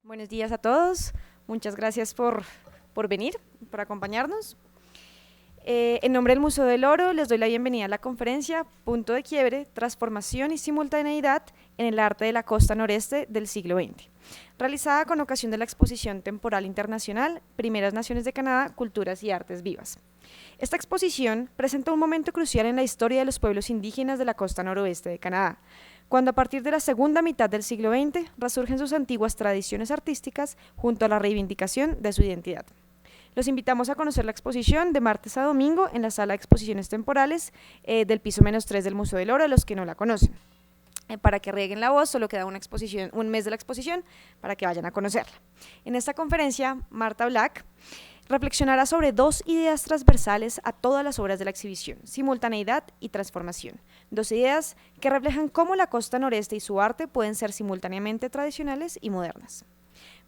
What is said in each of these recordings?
Buenos días a todos, muchas gracias por venir, por acompañarnos. En nombre del Museo del Oro les doy la bienvenida a la conferencia Punto de Quiebre, Transformación y Simultaneidad en el Arte de la Costa Noreste del siglo XX, realizada con ocasión de la Exposición Temporal Internacional Primeras Naciones de Canadá, Culturas y Artes Vivas. Esta exposición presenta un momento crucial en la historia de los pueblos indígenas de la costa noroeste de Canadá, cuando a partir de la segunda mitad del siglo XX resurgen sus antiguas tradiciones artísticas junto a la reivindicación de su identidad. Los invitamos a conocer la exposición de martes a domingo en la sala de exposiciones temporales del piso -3 del Museo del Oro, a los que no la conocen. Para que rieguen la voz, solo queda un mes de la exposición para que vayan a conocerla. En esta conferencia, Marta Black reflexionará sobre dos ideas transversales a todas las obras de la exhibición: simultaneidad y transformación. Dos ideas que reflejan cómo la costa noreste y su arte pueden ser simultáneamente tradicionales y modernas.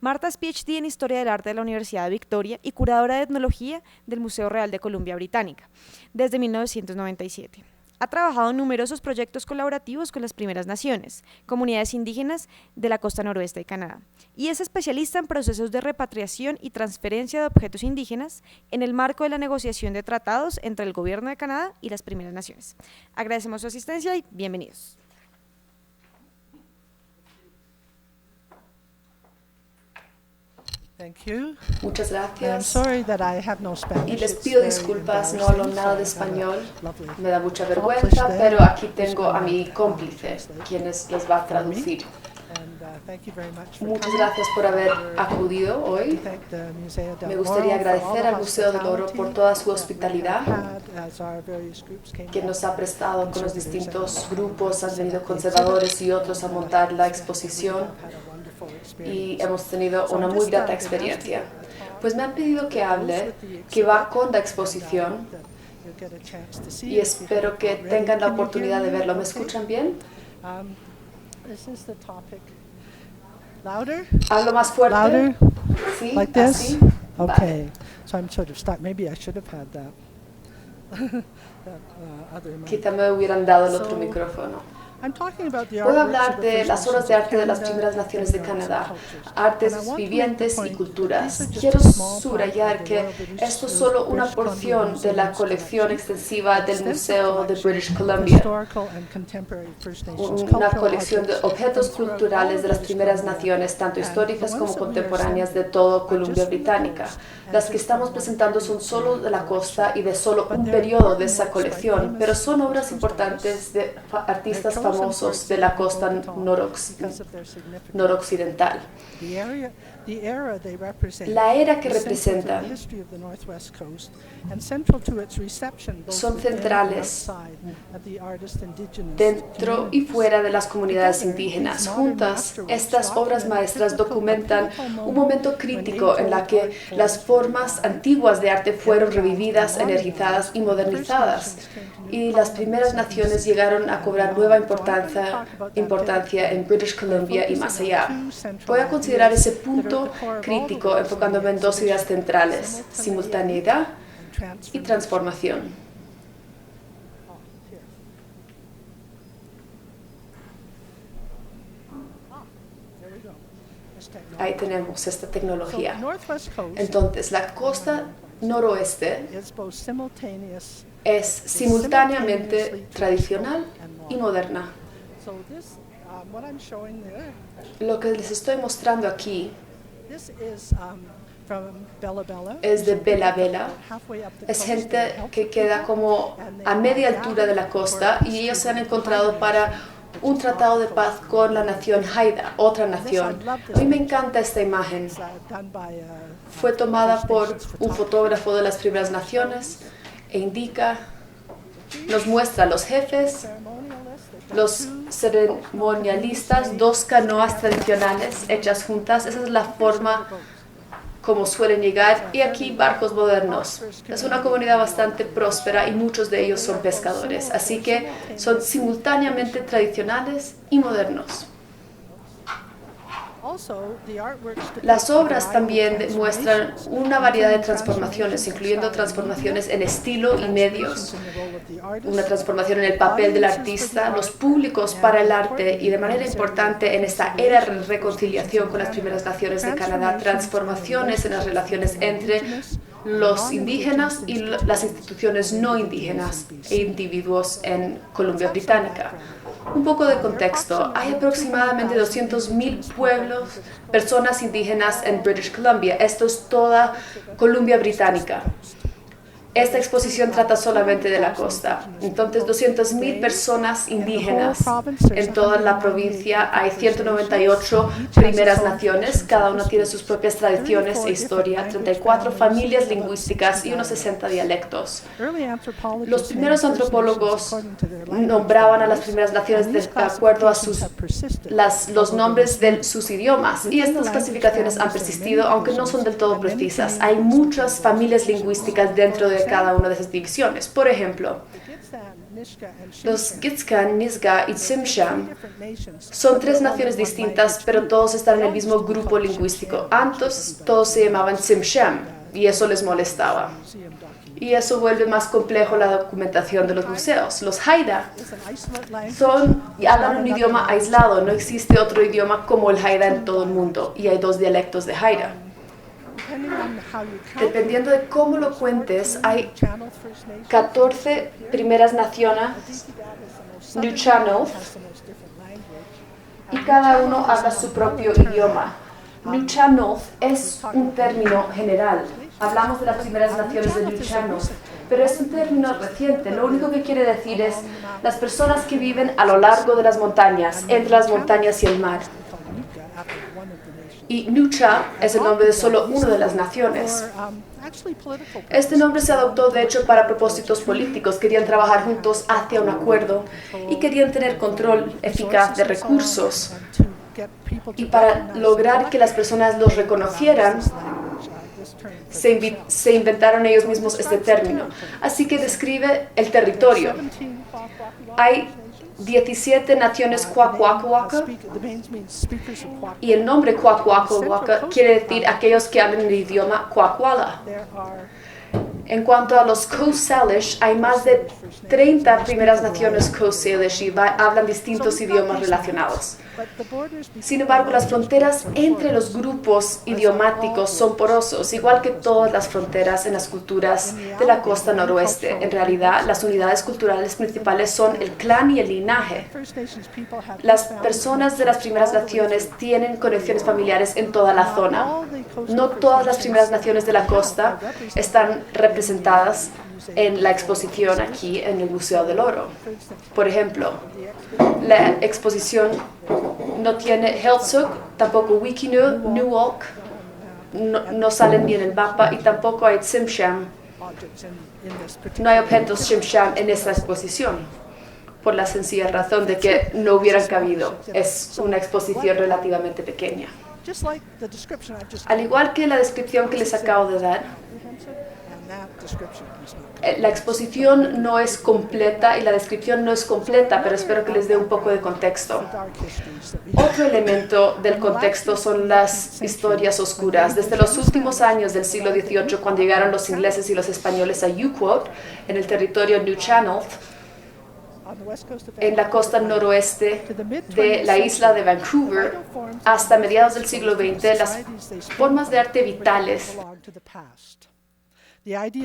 Marta es PhD en Historia del Arte de la Universidad de Victoria y curadora de etnología del Museo Real de Columbia Británica desde 1997. Ha trabajado en numerosos proyectos colaborativos con las Primeras Naciones, comunidades indígenas de la costa noroeste de Canadá, y es especialista en procesos de repatriación y transferencia de objetos indígenas en el marco de la negociación de tratados entre el Gobierno de Canadá y las Primeras Naciones. Agradecemos su asistencia y bienvenidos. Muchas gracias. Y les pido disculpas, no hablo nada de español, me da mucha vergüenza, pero aquí tengo a mi cómplice, quien les va a traducir. Muchas gracias por haber acudido hoy. Me gustaría agradecer al Museo del Oro por toda su hospitalidad que nos ha prestado con los distintos grupos. Han venido conservadores y otros a montar la exposición y hemos tenido una muy grata experiencia. Pues me han pedido que hable, que va con la exposición, y espero que tengan la oportunidad de verlo. ¿Me escuchan bien? ¿Hablo más fuerte? ¿Sí? Like ¿Así? this? Okay. So I'm sort of stuck. Maybe I should have had other mic. Quizá me hubieran dado el otro micrófono. Voy a hablar de las obras de arte de las Primeras Naciones de Canadá, artes vivientes y culturas. Quiero subrayar que esto es solo una porción de la colección extensiva del Museo de British Columbia, una colección de objetos culturales de las Primeras Naciones, tanto históricas como contemporáneas, de todo Columbia Británica. Las que estamos presentando son solo de la costa y de solo un periodo de esa colección, pero son obras importantes de artistas famosos de la costa noroccidental. La era que representan son centrales dentro y fuera de las comunidades indígenas. Juntas, estas obras maestras documentan un momento crítico en la que las formas antiguas de arte fueron revividas, energizadas y modernizadas, y las Primeras Naciones llegaron a cobrar nueva importancia en British Columbia y más allá. Voy a considerar ese punto crítico enfocándome en dos ideas centrales: simultaneidad y transformación. Ahí tenemos esta tecnología. Entonces, la costa noroeste es simultáneamente tradicional y moderna. Lo que les estoy mostrando aquí es de Bella Bella. Es gente que queda como a media altura de la costa, y ellos se han encontrado para un tratado de paz con la nación Haida, otra nación. A mí me encanta esta imagen. Fue tomada por un fotógrafo de las Primeras Naciones e nos muestra a los jefes, los ceremonialistas, dos canoas tradicionales hechas juntas. Esa es la forma como suelen llegar, y aquí barcos modernos. Es una comunidad bastante próspera y muchos de ellos son pescadores, así que son simultáneamente tradicionales y modernos. Las obras también muestran una variedad de transformaciones, incluyendo transformaciones en estilo y medios, una transformación en el papel del artista, los públicos para el arte y, de manera importante, en esta era de reconciliación con las primeras naciones de Canadá, transformaciones en las relaciones entre los indígenas y las instituciones no indígenas e individuos en Columbia Británica. Un poco de contexto. Hay aproximadamente 200,000 pueblos, personas indígenas en British Columbia. Esto es toda Columbia Británica. Esta exposición trata solamente de la costa. Entonces, 200,000 personas indígenas en toda la provincia. Hay 198 primeras naciones. Cada una tiene sus propias tradiciones e historia. 34 familias lingüísticas y unos 60 dialectos. Los primeros antropólogos nombraban a las primeras naciones de acuerdo a los nombres de sus idiomas. Y estas clasificaciones han persistido, aunque no son del todo precisas. Hay muchas familias lingüísticas dentro de cada una de esas divisiones. Por ejemplo, los Gitxsan, Nisga'a y Tsimshian son 3 naciones distintas, pero todos están en el mismo grupo lingüístico. Antes todos se llamaban Tsimshian y eso les molestaba. Y eso vuelve más complejo la documentación de los museos. Los Haida hablan un idioma aislado, no existe otro idioma como el Haida en todo el mundo y hay 2 dialectos de Haida. Dependiendo de cómo lo cuentes, hay 14 primeras naciones, Nuu-chah-nulth, y cada uno habla su propio idioma. Nuu-chah-nulth es un término general. Hablamos de las primeras naciones de Nuu-chah-nulth, pero es un término reciente. Lo único que quiere decir es las personas que viven a lo largo de las montañas, entre las montañas y el mar. Y Nuu-chah es el nombre de solo una de las naciones. Este nombre se adoptó, de hecho, para propósitos políticos. Querían trabajar juntos hacia un acuerdo y querían tener control eficaz de recursos. Y para lograr que las personas los reconocieran, se inventaron ellos mismos este término. Así que describe el territorio. Hay 17 naciones Kwakwaka'wakw y el nombre Kwakwaka'wakw quiere decir aquellos que hablan el idioma Kwakwala. En cuanto a los Coast Salish, hay más de 30 primeras naciones Coast Salish y hablan distintos idiomas relacionados. Sin embargo, las fronteras entre los grupos idiomáticos son porosos, igual que todas las fronteras en las culturas de la costa noroeste. En realidad, las unidades culturales principales son el clan y el linaje. Las personas de las primeras naciones tienen conexiones familiares en toda la zona. No todas las primeras naciones de la costa están representadas en la exposición aquí en el Museo del Oro. Por ejemplo, la exposición no tiene Heiltsuk, tampoco Wikinuk, Nuwalk, no salen ni en el mapa, y tampoco hay Tsimshian. No hay objetos Tsimshian en esta exposición, por la sencilla razón de que no hubieran cabido. Es una exposición relativamente pequeña. Al igual que la descripción que les acabo de dar, la exposición no es completa y la descripción no es completa, pero espero que les dé un poco de contexto. Otro elemento del contexto son las historias oscuras. Desde los últimos años del siglo XVIII, cuando llegaron los ingleses y los españoles a Yuquot, en el territorio Nuu-chah-nulth, en la costa noroeste de la isla de Vancouver, hasta mediados del siglo XX, las formas de arte vitales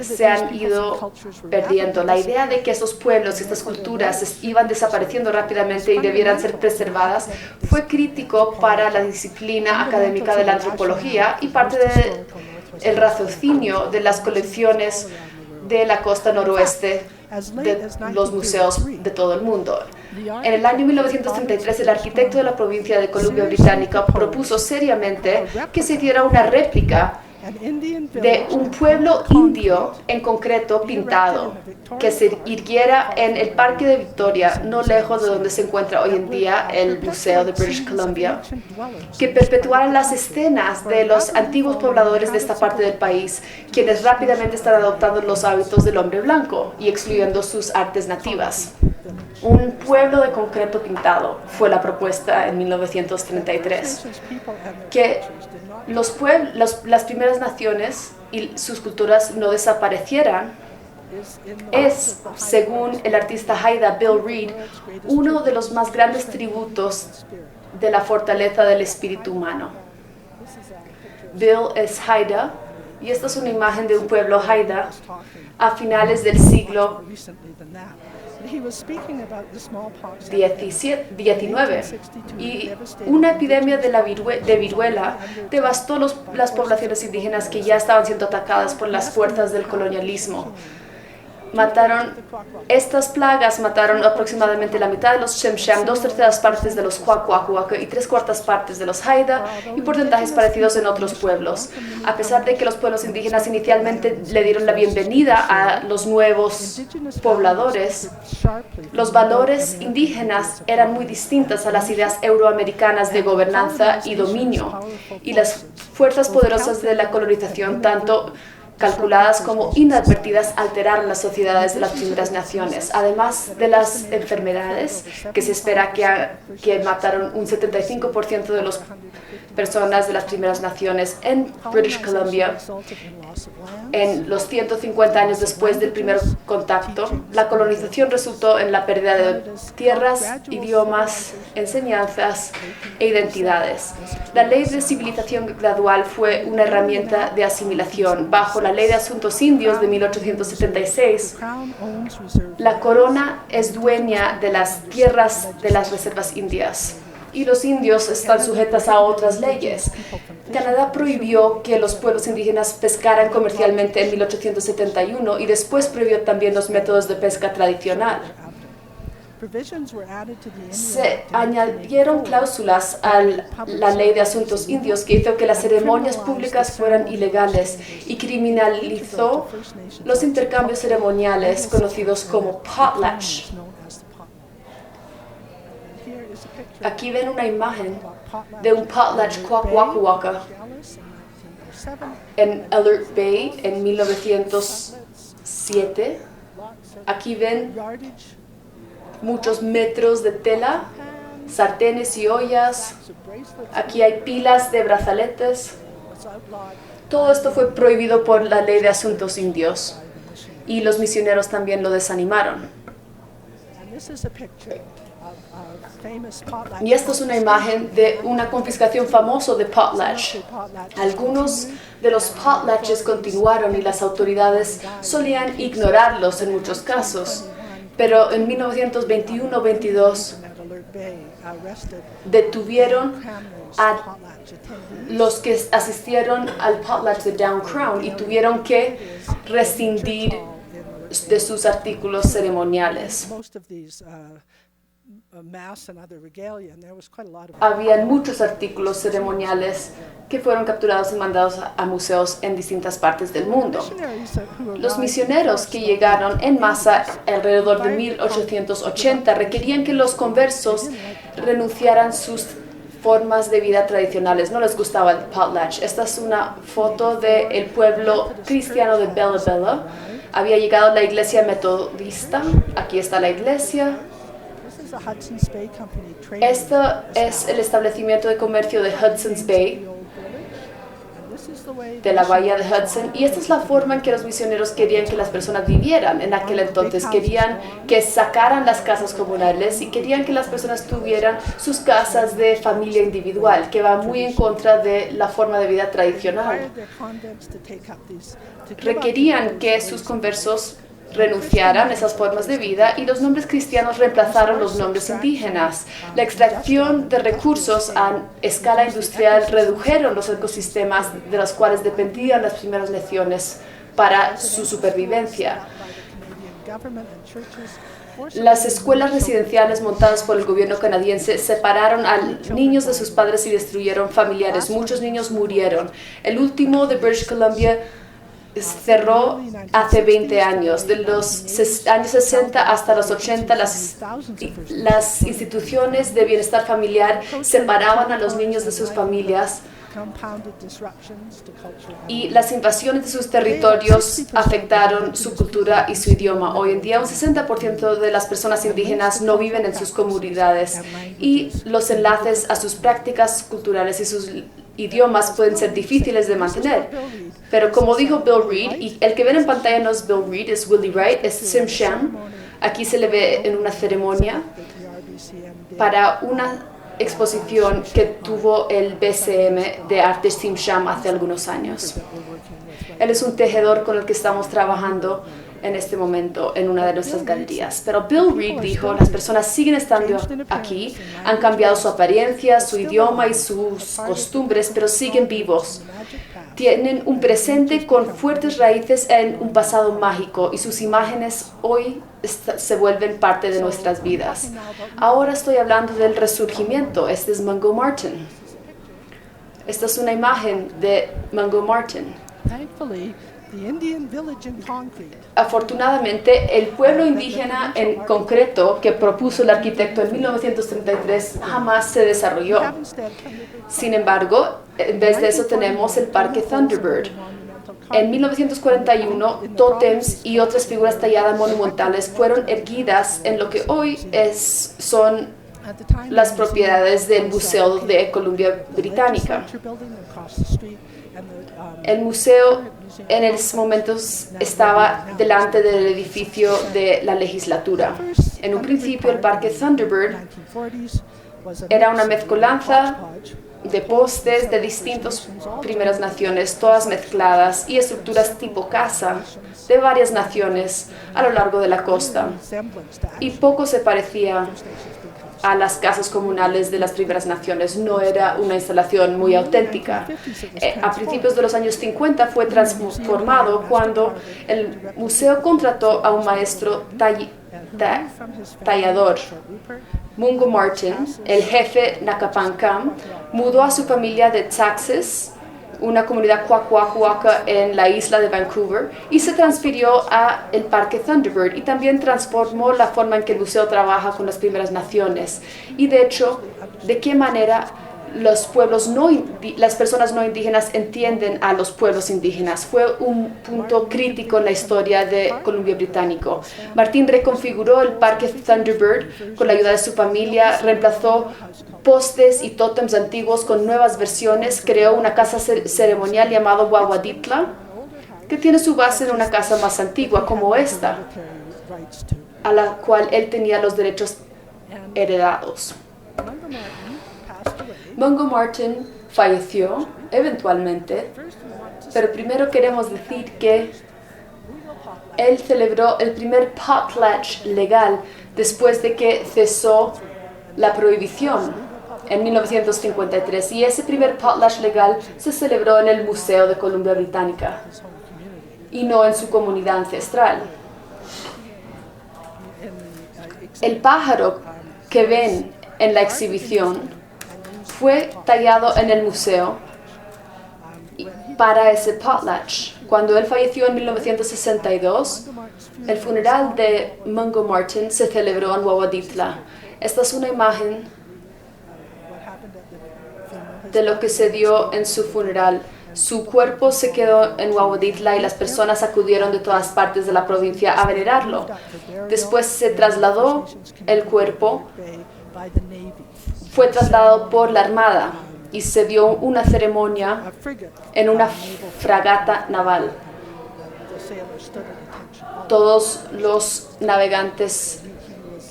se han ido perdiendo. La idea de que estos pueblos y estas culturas iban desapareciendo rápidamente y debieran ser preservadas fue crítico para la disciplina académica de la antropología y parte del raciocinio de las colecciones de la costa noroeste de los museos de todo el mundo. En el año 1933, el arquitecto de la provincia de Columbia Británica propuso seriamente que se hiciera una réplica de un pueblo indio en concreto pintado, que se irguiera en el Parque de Victoria, no lejos de donde se encuentra hoy en día el Museo de British Columbia, que perpetuara las escenas de los antiguos pobladores de esta parte del país, quienes rápidamente están adoptando los hábitos del hombre blanco y excluyendo sus artes nativas. Un pueblo de concreto pintado fue la propuesta en 1933, que las primeras naciones y sus culturas no desaparecieran. Es, según el artista Haida Bill Reed, uno de los más grandes tributos de la fortaleza del espíritu humano. Bill es Haida, y esta es una imagen de un pueblo Haida a finales del siglo XIX, y una epidemia de viruela devastó las poblaciones indígenas que ya estaban siendo atacadas por las fuerzas del colonialismo. Estas plagas mataron aproximadamente la mitad de los Xemxem, 2/3 partes de los Kwakwaka'wakw y 3/4 partes de los Haida, y porcentajes parecidos en otros pueblos. A pesar de que los pueblos indígenas inicialmente le dieron la bienvenida a los nuevos pobladores, los valores indígenas eran muy distintos a las ideas euroamericanas de gobernanza y dominio, y las fuerzas poderosas de la colonización, tanto calculadas como inadvertidas, alteraron las sociedades de las primeras naciones. Además de las enfermedades, que se espera que mataron un 75% de las personas de las primeras naciones en British Columbia, en los 150 años después del primer contacto, la colonización resultó en la pérdida de tierras, idiomas, enseñanzas e identidades. La ley de civilización gradual fue una herramienta de asimilación. Bajo la Ley de Asuntos Indios de 1876, la corona es dueña de las tierras de las reservas indias, y los indios están sujetos a otras leyes. Canadá prohibió que los pueblos indígenas pescaran comercialmente en 1871, y después prohibió también los métodos de pesca tradicional. Se añadieron cláusulas a la Ley de Asuntos Indios que hizo que las ceremonias públicas fueran ilegales y criminalizó los intercambios ceremoniales conocidos como potlatch. Aquí ven una imagen de un potlatch Kwakwaka'wakw en Alert Bay en 1907. Aquí ven muchos metros de tela, sartenes y ollas. Aquí hay pilas de brazaletes. Todo esto fue prohibido por la Ley de Asuntos Indios, y los misioneros también lo desanimaron. Y esta es una imagen de una confiscación famosa de potlatch. Algunos de los potlatches continuaron y las autoridades solían ignorarlos en muchos casos. Pero en 1921-22 detuvieron a los que asistieron al potlatch de Down Crown y tuvieron que rescindir de sus artículos ceremoniales. Habían muchos artículos ceremoniales que fueron capturados y mandados a museos en distintas partes del mundo. Los misioneros que llegaron en masa alrededor de 1880 requerían que los conversos renunciaran sus formas de vida tradicionales. No les gustaba el potlatch. Esta es una foto del pueblo cristiano de Bella Bella. Había llegado la iglesia metodista. Aquí está la iglesia. Este es el establecimiento de comercio de Hudson's Bay, de la bahía de Hudson, y esta es la forma en que los misioneros querían que las personas vivieran en aquel entonces. Querían que sacaran las casas comunales y querían que las personas tuvieran sus casas de familia individual, que va muy en contra de la forma de vida tradicional. Requerían que sus conversos renunciaran a esas formas de vida, y los nombres cristianos reemplazaron los nombres indígenas. La extracción de recursos a escala industrial redujeron los ecosistemas de los cuales dependían las primeras naciones para su supervivencia. Las escuelas residenciales montadas por el gobierno canadiense separaron a niños de sus padres y destruyeron familiares. Muchos niños murieron. El último de British Columbia cerró hace 20 años. De los años 60 hasta los 80, las instituciones de bienestar familiar separaban a los niños de sus familias y las invasiones de sus territorios afectaron su cultura y su idioma. Hoy en día un 60% de las personas indígenas no viven en sus comunidades y los enlaces a sus prácticas culturales y sus idiomas pueden ser difíciles de mantener. Pero como dijo Bill Reed, y el que ven en pantalla no es Bill Reed, es Willie Wright, es Sim Sham. Aquí se le ve en una ceremonia para una exposición que tuvo el BCM de Arte Sim Sham hace algunos años. Él es un tejedor con el que estamos trabajando en este momento en una de nuestras galerías. Pero Bill Reed dijo, las personas siguen estando aquí, han cambiado su apariencia, su idioma y sus costumbres, pero siguen vivos. Tienen un presente con fuertes raíces en un pasado mágico y sus imágenes hoy se vuelven parte de nuestras vidas. Ahora estoy hablando del resurgimiento. Este es Mungo Martin. Esta es una imagen de Mungo Martin. Afortunadamente, el pueblo indígena en concreto que propuso el arquitecto en 1933 jamás se desarrolló. Sin embargo, en vez de eso tenemos el Parque Thunderbird. En 1941, tótems y otras figuras talladas monumentales fueron erguidas en lo que hoy son las propiedades del Museo de Columbia Británica. El museo en esos momentos estaba delante del edificio de la legislatura. En un principio, el Parque Thunderbird era una mezcolanza de postes de distintas primeras naciones, todas mezcladas, y estructuras tipo casa de varias naciones a lo largo de la costa. Y poco se parecía a las casas comunales de las primeras naciones. No era una instalación muy auténtica. A principios de los años 50 fue transformado cuando el museo contrató a un maestro tallador. Mungo Martin, el jefe Nakapankam, mudó a su familia de Texas, una comunidad Kwakwaka'wakw en la isla de Vancouver, y se transfirió a el Parque Thunderbird y también transformó la forma en que el museo trabaja con las primeras naciones. Y de hecho, de qué manera las personas no indígenas entienden a los pueblos indígenas. Fue un punto crítico en la historia de Columbia Británico. Martin reconfiguró el Parque Thunderbird con la ayuda de su familia, reemplazó postes y tótems antiguos con nuevas versiones, creó una casa ceremonial llamada Wawaditla, que tiene su base en una casa más antigua como esta, a la cual él tenía los derechos heredados. Mungo Martin falleció eventualmente, pero primero queremos decir que él celebró el primer potlatch legal después de que cesó la prohibición en 1953, y ese primer potlatch legal se celebró en el Museo de Columbia Británica y no en su comunidad ancestral. El pájaro que ven en la exhibición fue tallado en el museo para ese potlatch. Cuando él falleció en 1962, el funeral de Mungo Martin se celebró en Wawaditla. Esta es una imagen de lo que se dio en su funeral. Su cuerpo se quedó en Wawaditla y las personas acudieron de todas partes de la provincia a venerarlo. Después se trasladó el cuerpo, fue trasladado por la Armada y se dio una ceremonia en una fragata naval. Todos los navegantes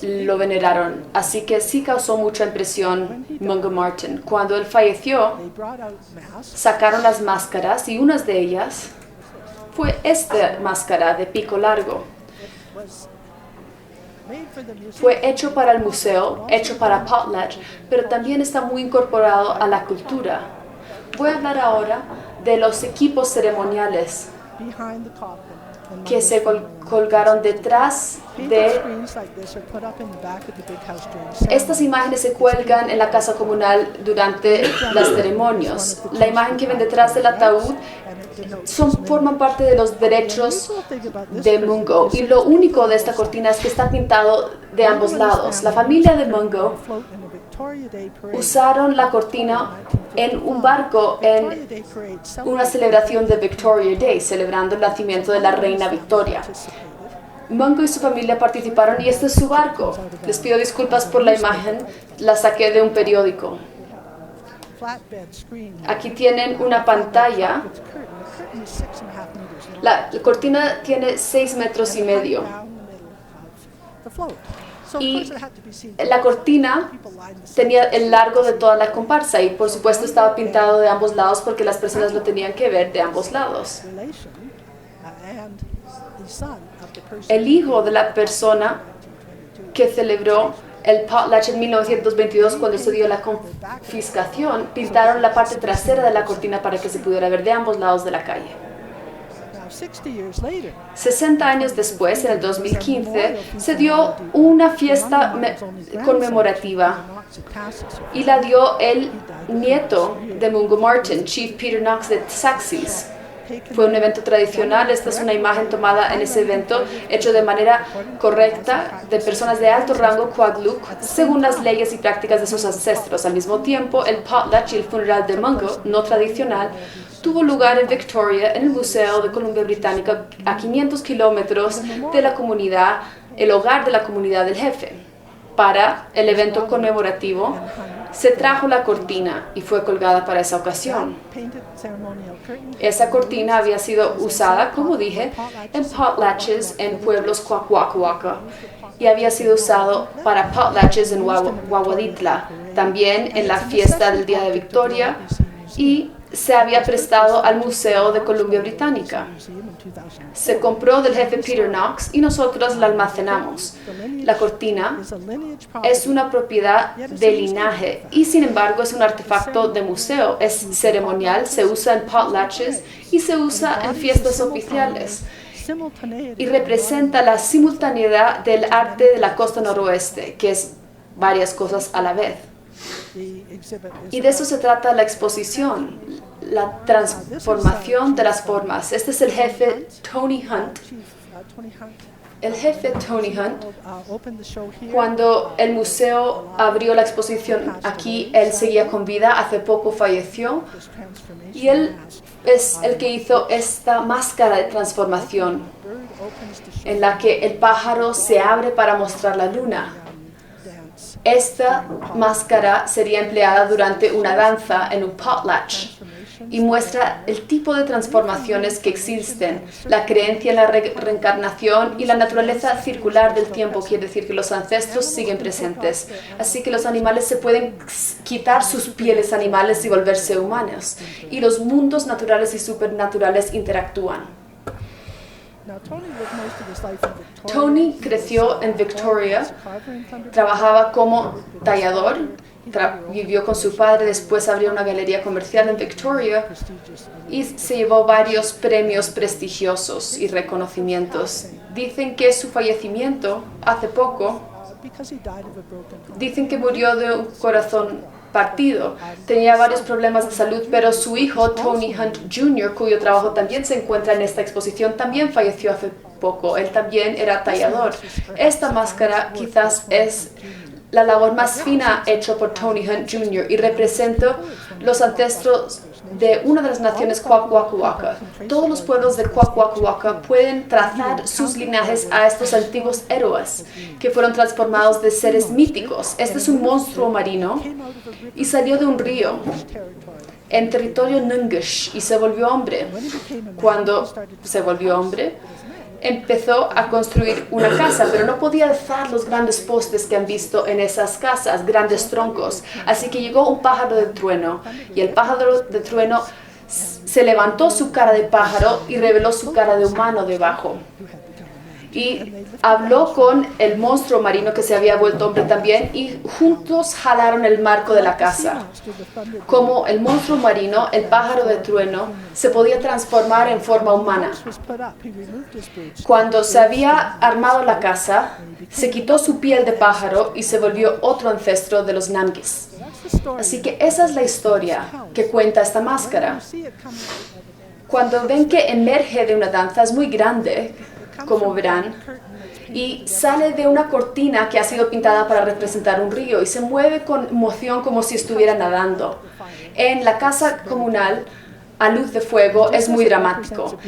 lo veneraron, así que sí causó mucha impresión Mungo Martin. Cuando él falleció, sacaron las máscaras y una de ellas fue esta máscara de pico largo. Fue hecho para el museo, hecho para potlatch, pero también está muy incorporado a la cultura. Voy a hablar ahora de los equipos ceremoniales que se colgaron detrás de... Estas imágenes se cuelgan en la casa comunal durante las ceremonias. La imagen que ven detrás del ataúd forman parte de los derechos de Mungo, y lo único de esta cortina es que está pintado de ambos lados. La familia de Mungo usaron la cortina en un barco en una celebración de Victoria Day, celebrando el nacimiento de la reina Victoria. Mungo y su familia participaron y este es su barco. Les pido disculpas por la imagen, la saqué de un periódico. Aquí tienen una pantalla. La cortina tiene 6,5 metros. Y la cortina tenía el largo de toda la comparsa y por supuesto estaba pintado de ambos lados porque las personas lo tenían que ver de ambos lados. El hijo de la persona que celebró el potlatch en 1922, cuando se dio la confiscación, pintaron la parte trasera de la cortina para que se pudiera ver de ambos lados de la calle. 60 años después, en el 2015, se dio una fiesta conmemorativa y la dio el nieto de Mungo Martin, Chief Peter Knox de Saxes. Fue un evento tradicional. Esta es una imagen tomada en ese evento, hecho de manera correcta de personas de alto rango Quadluk, según las leyes y prácticas de sus ancestros. Al mismo tiempo, el potlatch y el funeral de Mungo, no tradicional, tuvo lugar en Victoria, en el Museo de Columbia Británica, a 500 kilómetros de la comunidad, el hogar de la comunidad del jefe. Para el evento conmemorativo, se trajo la cortina y fue colgada para esa ocasión. Esa cortina había sido usada, como dije, en potlatches en pueblos Kwakwaka'wakw y había sido usado para potlatches en Wawaditla, también en la fiesta del Día de Victoria, y se había prestado al Museo de Columbia Británica. Se compró del jefe Peter Knox y nosotros la almacenamos. La cortina es una propiedad de linaje y sin embargo es un artefacto de museo. Es ceremonial, se usa en potlatches y se usa en fiestas oficiales. Y representa la simultaneidad del arte de la costa noroeste, que es varias cosas a la vez. Y de eso se trata la exposición, la transformación de las formas. Este es el jefe Tony Hunt. El jefe Tony Hunt, cuando el museo abrió la exposición aquí, él seguía con vida, hace poco falleció, y él es el que hizo esta máscara de transformación, en la que el pájaro se abre para mostrar la luna. Esta máscara sería empleada durante una danza en un potlatch y muestra el tipo de transformaciones que existen, la creencia en la reencarnación y la naturaleza circular del tiempo, quiere decir que los ancestros siguen presentes. Así que los animales se pueden quitar sus pieles animales y volverse humanos, y los mundos naturales y supernaturales interactúan. Tony creció en Victoria, trabajaba como tallador, vivió con su padre, después abrió una galería comercial en Victoria y se llevó varios premios prestigiosos y reconocimientos. Dicen que su fallecimiento hace poco, dicen que murió de un corazón partido. Tenía varios problemas de salud, pero su hijo, Tony Hunt Jr., cuyo trabajo también se encuentra en esta exposición, también falleció hace poco. Él también era tallador. Esta máscara quizás es la labor más fina hecha por Tony Hunt Jr. y representa los ancestros de una de las naciones Kwakwaka'wakw. Todos los pueblos de Kwakwaka'wakw pueden trazar sus linajes a estos antiguos héroes que fueron transformados de seres míticos. Este es un monstruo marino y salió de un río en territorio Nungish y se volvió hombre. Cuando se volvió hombre, empezó a construir una casa, pero no podía alzar los grandes postes que han visto en esas casas, grandes troncos. Así que llegó un pájaro de trueno, y el pájaro de trueno se levantó su cara de pájaro y reveló su cara de humano debajo. Y habló con el monstruo marino que se había vuelto hombre también, y juntos jalaron el marco de la casa. Como el monstruo marino, el pájaro de trueno se podía transformar en forma humana. Cuando se había armado la casa, se quitó su piel de pájaro y se volvió otro ancestro de los Namgis. Así que esa es la historia que cuenta esta máscara. Cuando ven que emerge de una danza, es muy grande, como verán, y sale de una cortina que ha sido pintada para representar un río y se mueve con emoción como si estuviera nadando. En la casa comunal, a luz de fuego, es muy dramático.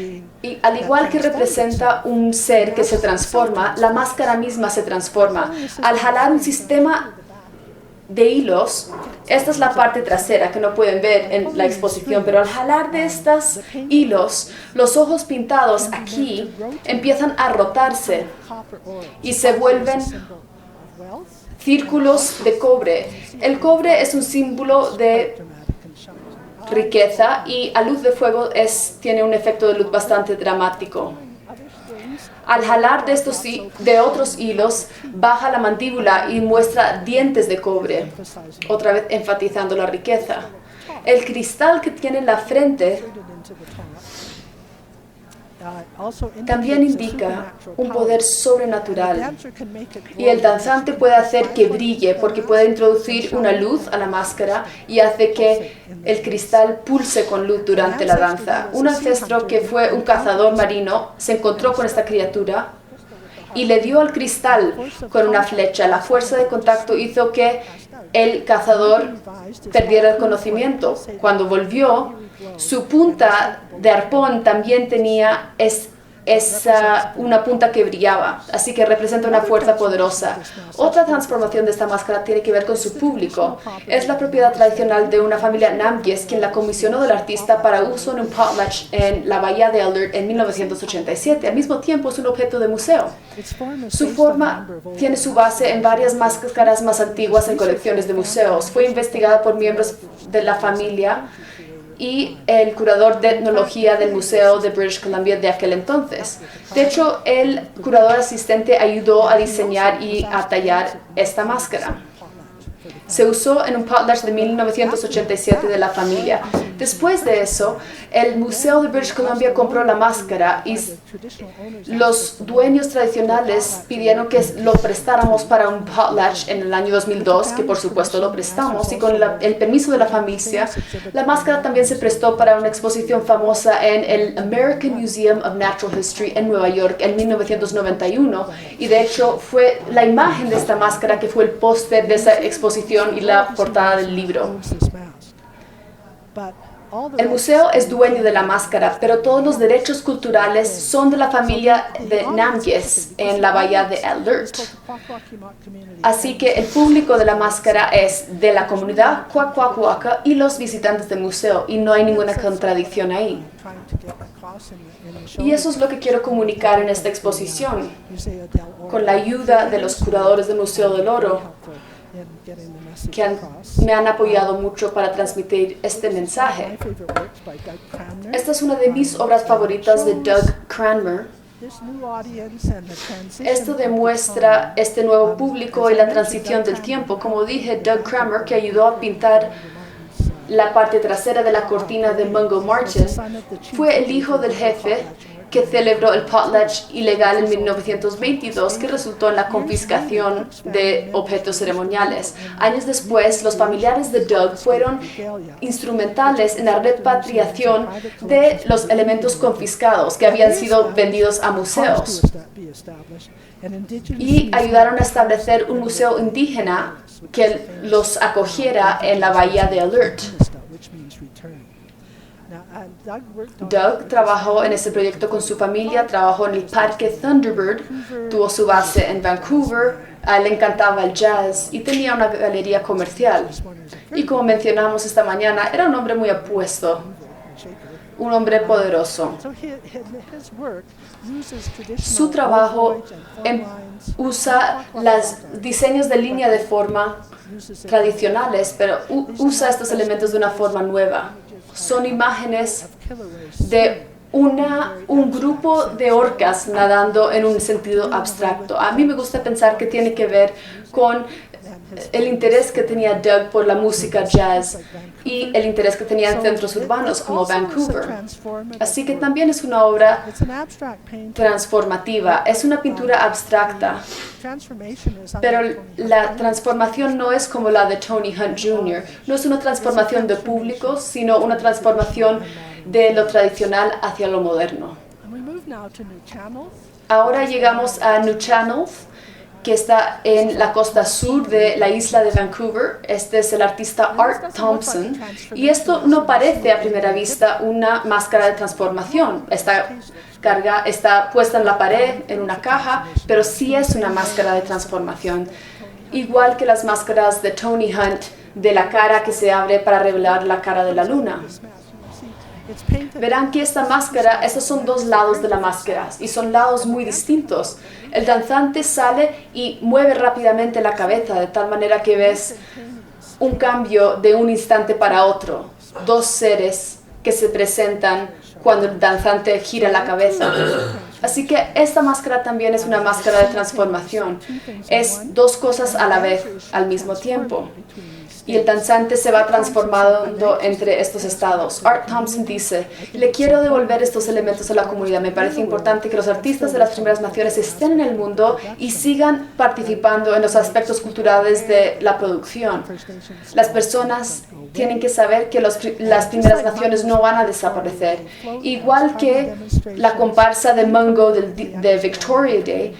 Y al igual que representa un ser que se transforma, la máscara misma se transforma. Al jalar un sistema de hilos, esta es la parte trasera que no pueden ver en la exposición, pero al jalar de estos hilos, los ojos pintados aquí empiezan a rotarse y se vuelven círculos de cobre. El cobre es un símbolo de riqueza y a luz de fuego tiene un efecto de luz bastante dramático. Al jalar de otros hilos, baja la mandíbula y muestra dientes de cobre, otra vez enfatizando la riqueza. El cristal que tiene en la frente también indica un poder sobrenatural y el danzante puede hacer que brille porque puede introducir una luz a la máscara y hace que el cristal pulse con luz durante la danza. Un ancestro que fue un cazador marino se encontró con esta criatura y le dio al cristal con una flecha. La fuerza de contacto hizo que el cazador perdiera el conocimiento. Cuando volvió, su punta de arpón también tenía una punta que brillaba, así que representa una fuerza poderosa. Otra transformación de esta máscara tiene que ver con su público. Es la propiedad tradicional de una familia Namgyes, quien la comisionó del artista para uso en un potlatch en la bahía de Eldred en 1987. Al mismo tiempo es un objeto de museo. Su forma tiene su base en varias máscaras más antiguas en colecciones de museos. Fue investigada por miembros de la familia y el curador de etnología del Museo de British Columbia de aquel entonces. De hecho, el curador asistente ayudó a diseñar y a tallar esta máscara. Se usó en un potlatch de 1987 de la familia. Después de eso, el Museo de British Columbia compró la máscara y los dueños tradicionales pidieron que lo prestáramos para un potlatch en el año 2002, que por supuesto lo prestamos, y con el permiso de la familia, la máscara también se prestó para una exposición famosa en el American Museum of Natural History en Nueva York en 1991, y de hecho fue la imagen de esta máscara que fue el póster de esa exposición y la portada del libro. El museo es dueño de la máscara, pero todos los derechos culturales son de la familia de Namgyes en la bahía de Eldred. Así que el público de la máscara es de la comunidad Kwakwaka'wakw y los visitantes del museo, y no hay ninguna contradicción ahí. Y eso es lo que quiero comunicar en esta exposición, con la ayuda de los curadores del Museo del Oro, que me han apoyado mucho para transmitir este mensaje. Esta es una de mis obras favoritas de Doug Cranmer. Esto demuestra este nuevo público y la transición del tiempo. Como dije, Doug Cranmer, que ayudó a pintar la parte trasera de la cortina de Mungo Martin, fue el hijo del jefe que celebró el potlatch ilegal en 1922, que resultó en la confiscación de objetos ceremoniales. Años después, los familiares de Doug fueron instrumentales en la repatriación de los elementos confiscados que habían sido vendidos a museos y ayudaron a establecer un museo indígena que los acogiera en la bahía de Eldred. Doug trabajó en ese proyecto con su familia, trabajó en el Parque Thunderbird, tuvo su base en Vancouver, a él le encantaba el jazz y tenía una galería comercial. Y como mencionamos esta mañana, era un hombre muy apuesto, un hombre poderoso. Su trabajo usa los diseños de línea de forma tradicionales, pero usa estos elementos de una forma nueva. Son imágenes de un grupo de orcas nadando en un sentido abstracto. A mí me gusta pensar que tiene que ver con el interés que tenía Doug por la música jazz y el interés que tenía en centros urbanos como Vancouver. Así que también es una obra transformativa, es una pintura abstracta, pero la transformación no es como la de Tony Hunt Jr., no es una transformación de público, sino una transformación de lo tradicional hacia lo moderno. Ahora llegamos a New Channel, que está en la costa sur de la isla de Vancouver. Este es el artista Art Thompson. Y esto no parece a primera vista una máscara de transformación. Está puesta en la pared, en una caja, pero sí es una máscara de transformación. Igual que las máscaras de Tony Hunt, de la cara que se abre para revelar la cara de la luna. Verán que esta máscara, estos son dos lados de la máscara y son lados muy distintos. El danzante sale y mueve rápidamente la cabeza de tal manera que ves un cambio de un instante para otro. Dos seres que se presentan cuando el danzante gira la cabeza. Así que esta máscara también es una máscara de transformación. Es dos cosas a la vez, al mismo tiempo. Y el danzante se va transformando entre estos estados. Art Thompson dice: le quiero devolver estos elementos a la comunidad. Me parece importante que los artistas de las primeras naciones estén en el mundo y sigan participando en los aspectos culturales de la producción. Las personas tienen que saber que las primeras naciones no van a desaparecer. Igual que la comparsa de Mungo de Victoria Day,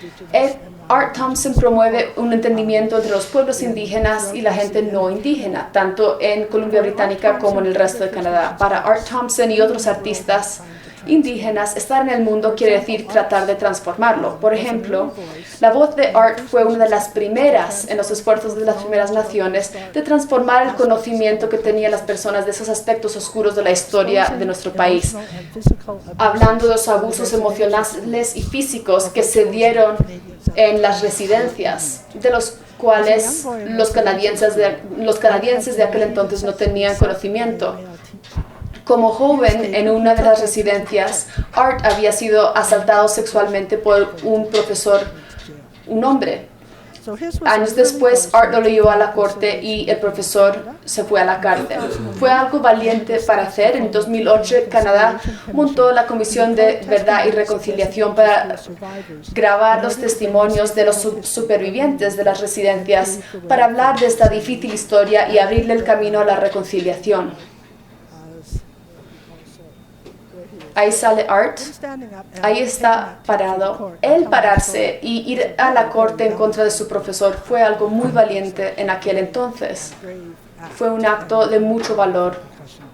Art Thompson promueve un entendimiento entre los pueblos indígenas y la gente no indígena, tanto en Columbia Británica como en el resto de Canadá. Para Art Thompson y otros artistas indígenas, estar en el mundo quiere decir tratar de transformarlo. Por ejemplo, la voz de Art fue una de las primeras en los esfuerzos de las primeras naciones de transformar el conocimiento que tenían las personas de esos aspectos oscuros de la historia de nuestro país, hablando de los abusos emocionales y físicos que se dieron en las residencias, de los cuales los canadienses de aquel entonces no tenían conocimiento. Como joven, en una de las residencias, Art había sido asaltado sexualmente por un profesor, un hombre. Años después, Art lo llevó a la corte y el profesor se fue a la cárcel. Fue algo valiente para hacer. En 2008, Canadá montó la Comisión de Verdad y Reconciliación para grabar los testimonios de los supervivientes de las residencias, para hablar de esta difícil historia y abrirle el camino a la reconciliación. Ahí sale Art, ahí está parado. El pararse y ir a la corte en contra de su profesor fue algo muy valiente en aquel entonces. Fue un acto de mucho valor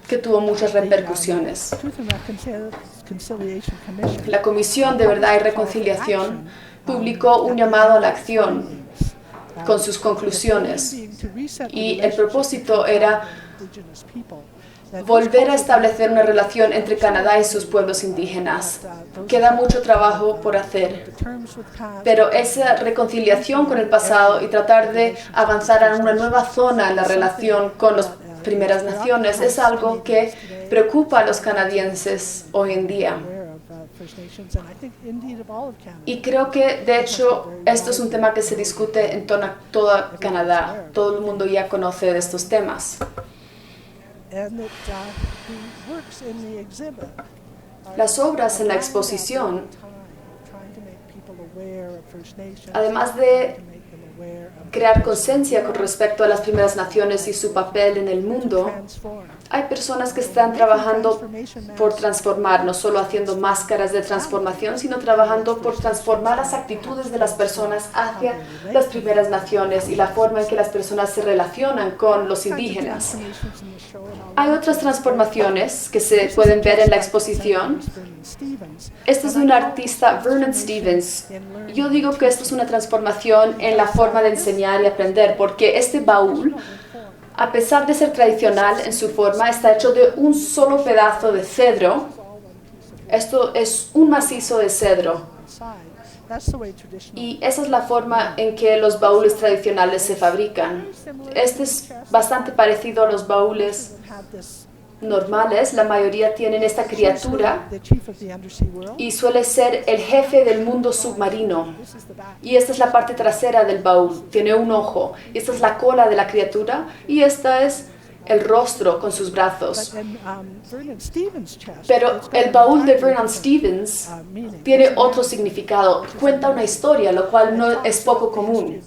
que tuvo muchas repercusiones. La Comisión de Verdad y Reconciliación publicó un llamado a la acción con sus conclusiones y el propósito era volver a establecer una relación entre Canadá y sus pueblos indígenas. Queda mucho trabajo por hacer, pero esa reconciliación con el pasado y tratar de avanzar a una nueva zona en la relación con las primeras naciones es algo que preocupa a los canadienses hoy en día. Y creo que, de hecho, esto es un tema que se discute en toda Canadá. Todo el mundo ya conoce de estos temas. Las obras en la exposición, además de crear conciencia con respecto a las primeras naciones y su papel en el mundo, hay personas que están trabajando por transformar, no solo haciendo máscaras de transformación, sino trabajando por transformar las actitudes de las personas hacia las primeras naciones y la forma en que las personas se relacionan con los indígenas. Hay otras transformaciones que se pueden ver en la exposición. Este es un artista, Vernon Stevens. Yo digo que esto es una transformación en la forma de enseñar y aprender, porque este baúl, a pesar de ser tradicional en su forma, está hecho de un solo pedazo de cedro. Esto es un macizo de cedro. Y esa es la forma en que los baúles tradicionales se fabrican. Este es bastante parecido a los baúles normales. La mayoría tienen esta criatura y suele ser el jefe del mundo submarino. Y esta es la parte trasera del baúl. Tiene un ojo. Esta es la cola de la criatura y esta es el rostro con sus brazos. Pero el baúl de Vernon Stevens tiene otro significado. Cuenta una historia, lo cual no es poco común.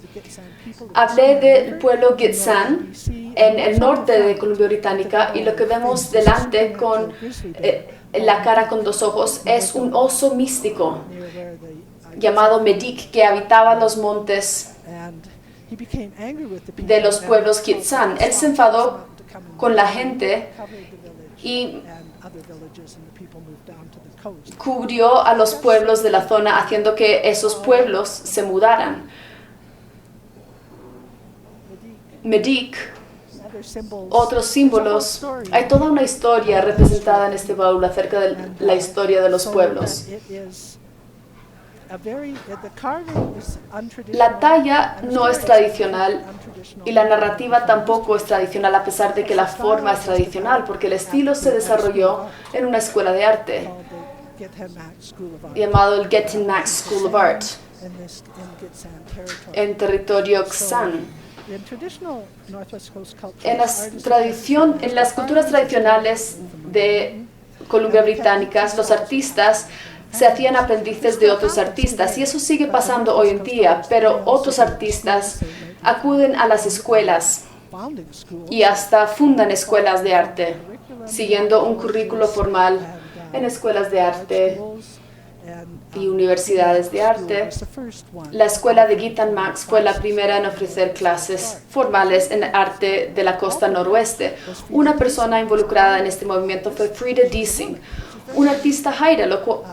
Hablé del pueblo Gitxsan en el norte de Columbia Británica y lo que vemos delante con la cara con dos ojos, es un oso místico near where the llamado Medik que habitaba los montes and he became angry with the people de los and pueblos told Kitsán. the Él se Kitsán enfadó to come and con la gente cover the village y and other villages, and the people moved down to the coast. cubrió a los pueblos de la zona, haciendo que esos pueblos se mudaran. Medik, Other symbols. otros símbolos. Hay toda una historia representada en este baúl acerca de la historia de los pueblos. La talla no es tradicional y la narrativa tampoco es tradicional, a pesar de que la forma es tradicional, porque el estilo se desarrolló en una escuela de arte llamado el Getin Max School of Art en territorio Xan. En las culturas tradicionales de Columbia Británicas, los artistas se hacían aprendices de otros artistas, y eso sigue pasando hoy en día, pero otros artistas acuden a las escuelas y hasta fundan escuelas de arte, siguiendo un currículo formal en escuelas de arte y universidades de arte. La escuela de Gittin Max fue la primera en ofrecer clases formales en arte de la costa noroeste. Una persona involucrada en este movimiento fue Frida Deasing, una artista haida,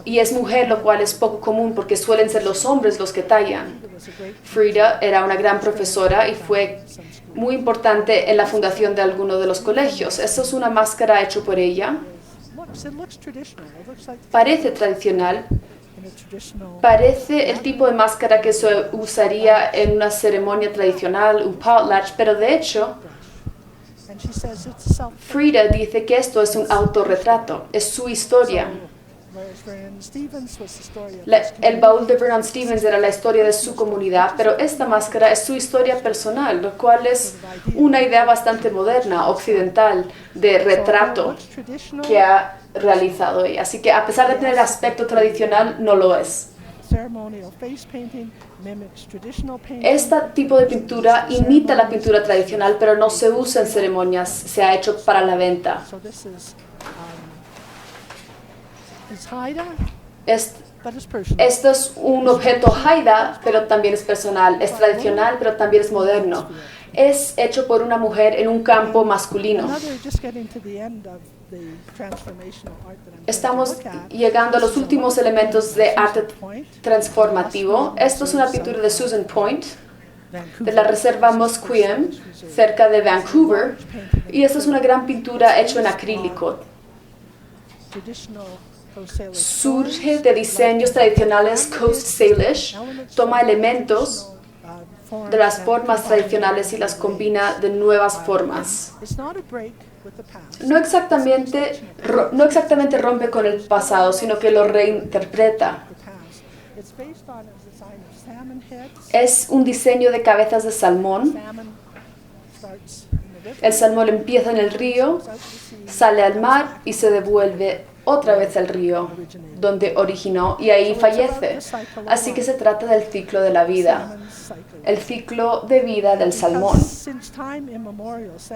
y es mujer, lo cual es poco común porque suelen ser los hombres los que tallan. Frida era una gran profesora y fue muy importante en la fundación de algunos de los colegios. Esto es una máscara hecha por ella. Parece tradicional. Parece el tipo de máscara que se usaría en una ceremonia tradicional, un potlatch, pero de hecho, Frida dice que esto es un autorretrato, es su historia. El baúl de Vernon Stevens era la historia de su comunidad, pero esta máscara es su historia personal, lo cual es una idea bastante moderna, occidental, de retrato que ha realizado ella. Así que a pesar de tener aspecto tradicional, no lo es. Este tipo de pintura imita la pintura tradicional, pero no se usa en ceremonias, se ha hecho para la venta. Esto es un objeto haida, pero también es personal. Es tradicional, pero también es moderno. Es hecho por una mujer en un campo masculino. Estamos llegando a los últimos elementos de arte transformativo. Esto es una pintura de Susan Point, de la reserva Musqueam, cerca de Vancouver. Y esta es una gran pintura hecha en acrílico. Surge de diseños tradicionales Coast Salish, toma elementos de las formas tradicionales y las combina de nuevas formas. No exactamente rompe con el pasado, sino que lo reinterpreta. Es un diseño de cabezas de salmón. El salmón empieza en el río, sale al mar y se devuelve otra vez al río, donde originó, y ahí fallece. Así que se trata del ciclo de la vida, el ciclo de vida del salmón.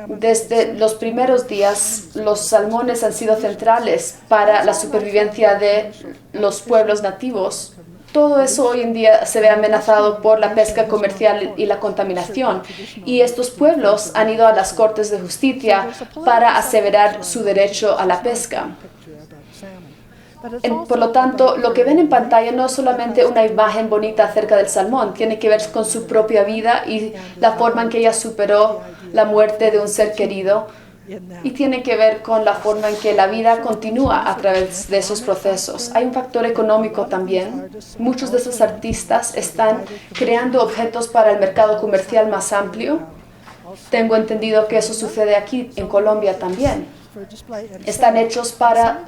Desde los primeros días, los salmones han sido centrales para la supervivencia de los pueblos nativos. Todo eso hoy en día se ve amenazado por la pesca comercial y la contaminación, y estos pueblos han ido a las cortes de justicia para aseverar su derecho a la pesca. Por lo tanto, lo que ven en pantalla no es solamente una imagen bonita acerca del salmón, tiene que ver con su propia vida y la forma en que ella superó la muerte de un ser querido, y tiene que ver con la forma en que la vida continúa a través de esos procesos. Hay un factor económico también. Muchos de esos artistas están creando objetos para el mercado comercial más amplio. Tengo entendido que eso sucede aquí en Colombia también. Están hechos para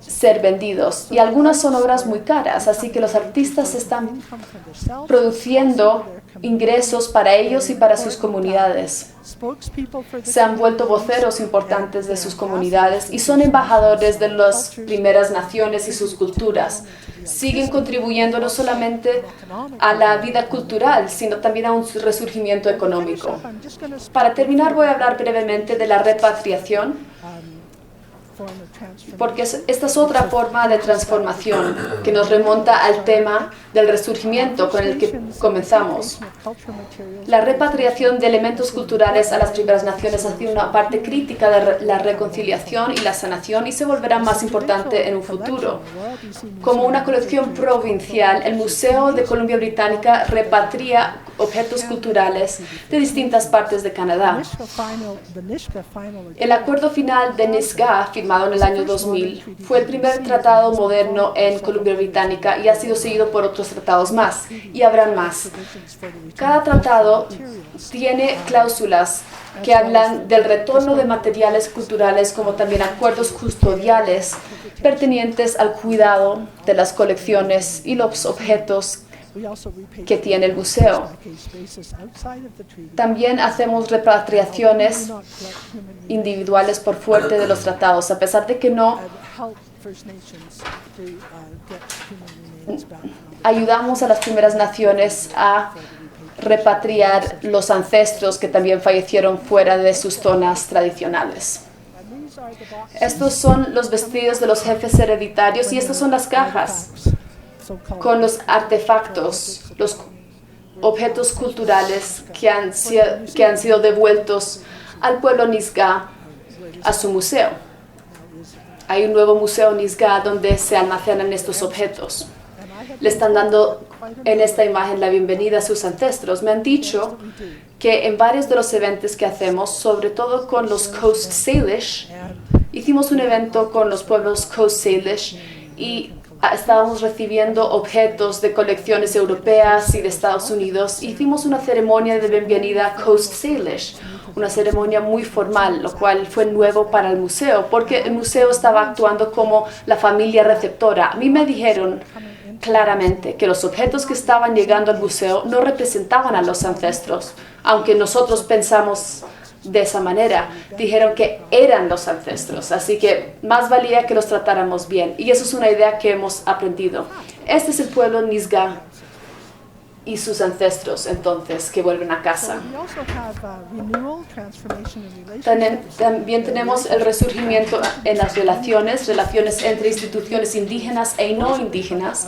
ser vendidos, y algunas son obras muy caras, así que los artistas están produciendo ingresos para ellos y para sus comunidades. Se han vuelto voceros importantes de sus comunidades y son embajadores de las primeras naciones y sus culturas. Siguen contribuyendo no solamente a la vida cultural, sino también a un resurgimiento económico. Para terminar, voy a hablar brevemente de la repatriación. porque esta es otra forma de transformación que nos remonta al tema del resurgimiento con el que comenzamos. La repatriación de elementos culturales a las primeras naciones ha sido una parte crítica de la reconciliación y la sanación y se volverá más importante en un futuro. Como una colección provincial, el Museo de Columbia Británica repatria objetos culturales de distintas partes de Canadá. El acuerdo final de Nisga'a, firmado en el año 2000, fue el primer tratado moderno en Columbia Británica y ha sido seguido por otros tratados más, y habrán más. Cada tratado tiene cláusulas que hablan del retorno de materiales culturales, como también acuerdos custodiales pertenecientes al cuidado de las colecciones y los objetos que tiene el museo. También hacemos repatriaciones individuales por fuerte de los tratados, a pesar de que no ayudamos a las primeras naciones a repatriar los ancestros que también fallecieron fuera de sus zonas tradicionales. Estos son los vestidos de los jefes hereditarios y estas son las cajas con los artefactos, los objetos culturales que han sido devueltos al pueblo Nisga'a a su museo. Hay un nuevo museo Nisga'a donde se almacenan estos objetos. Le están dando en esta imagen la bienvenida a sus ancestros. Me han dicho que en varios de los eventos que hacemos, sobre todo con los Coast Salish, hicimos un evento con los pueblos Coast Salish y estábamos recibiendo objetos de colecciones europeas y de Estados Unidos. Hicimos una ceremonia de bienvenida Coast Salish, una ceremonia muy formal, lo cual fue nuevo para el museo, porque el museo estaba actuando como la familia receptora. A mí me dijeron claramente que los objetos que estaban llegando al museo no representaban a los ancestros, aunque nosotros pensamos de esa manera. Dijeron que eran los ancestros, así que más valía que los tratáramos bien. Y eso es una idea que hemos aprendido. Este es el pueblo Nisga'a y sus ancestros, entonces, que vuelven a casa. También tenemos el resurgimiento en las relaciones entre instituciones indígenas e no indígenas.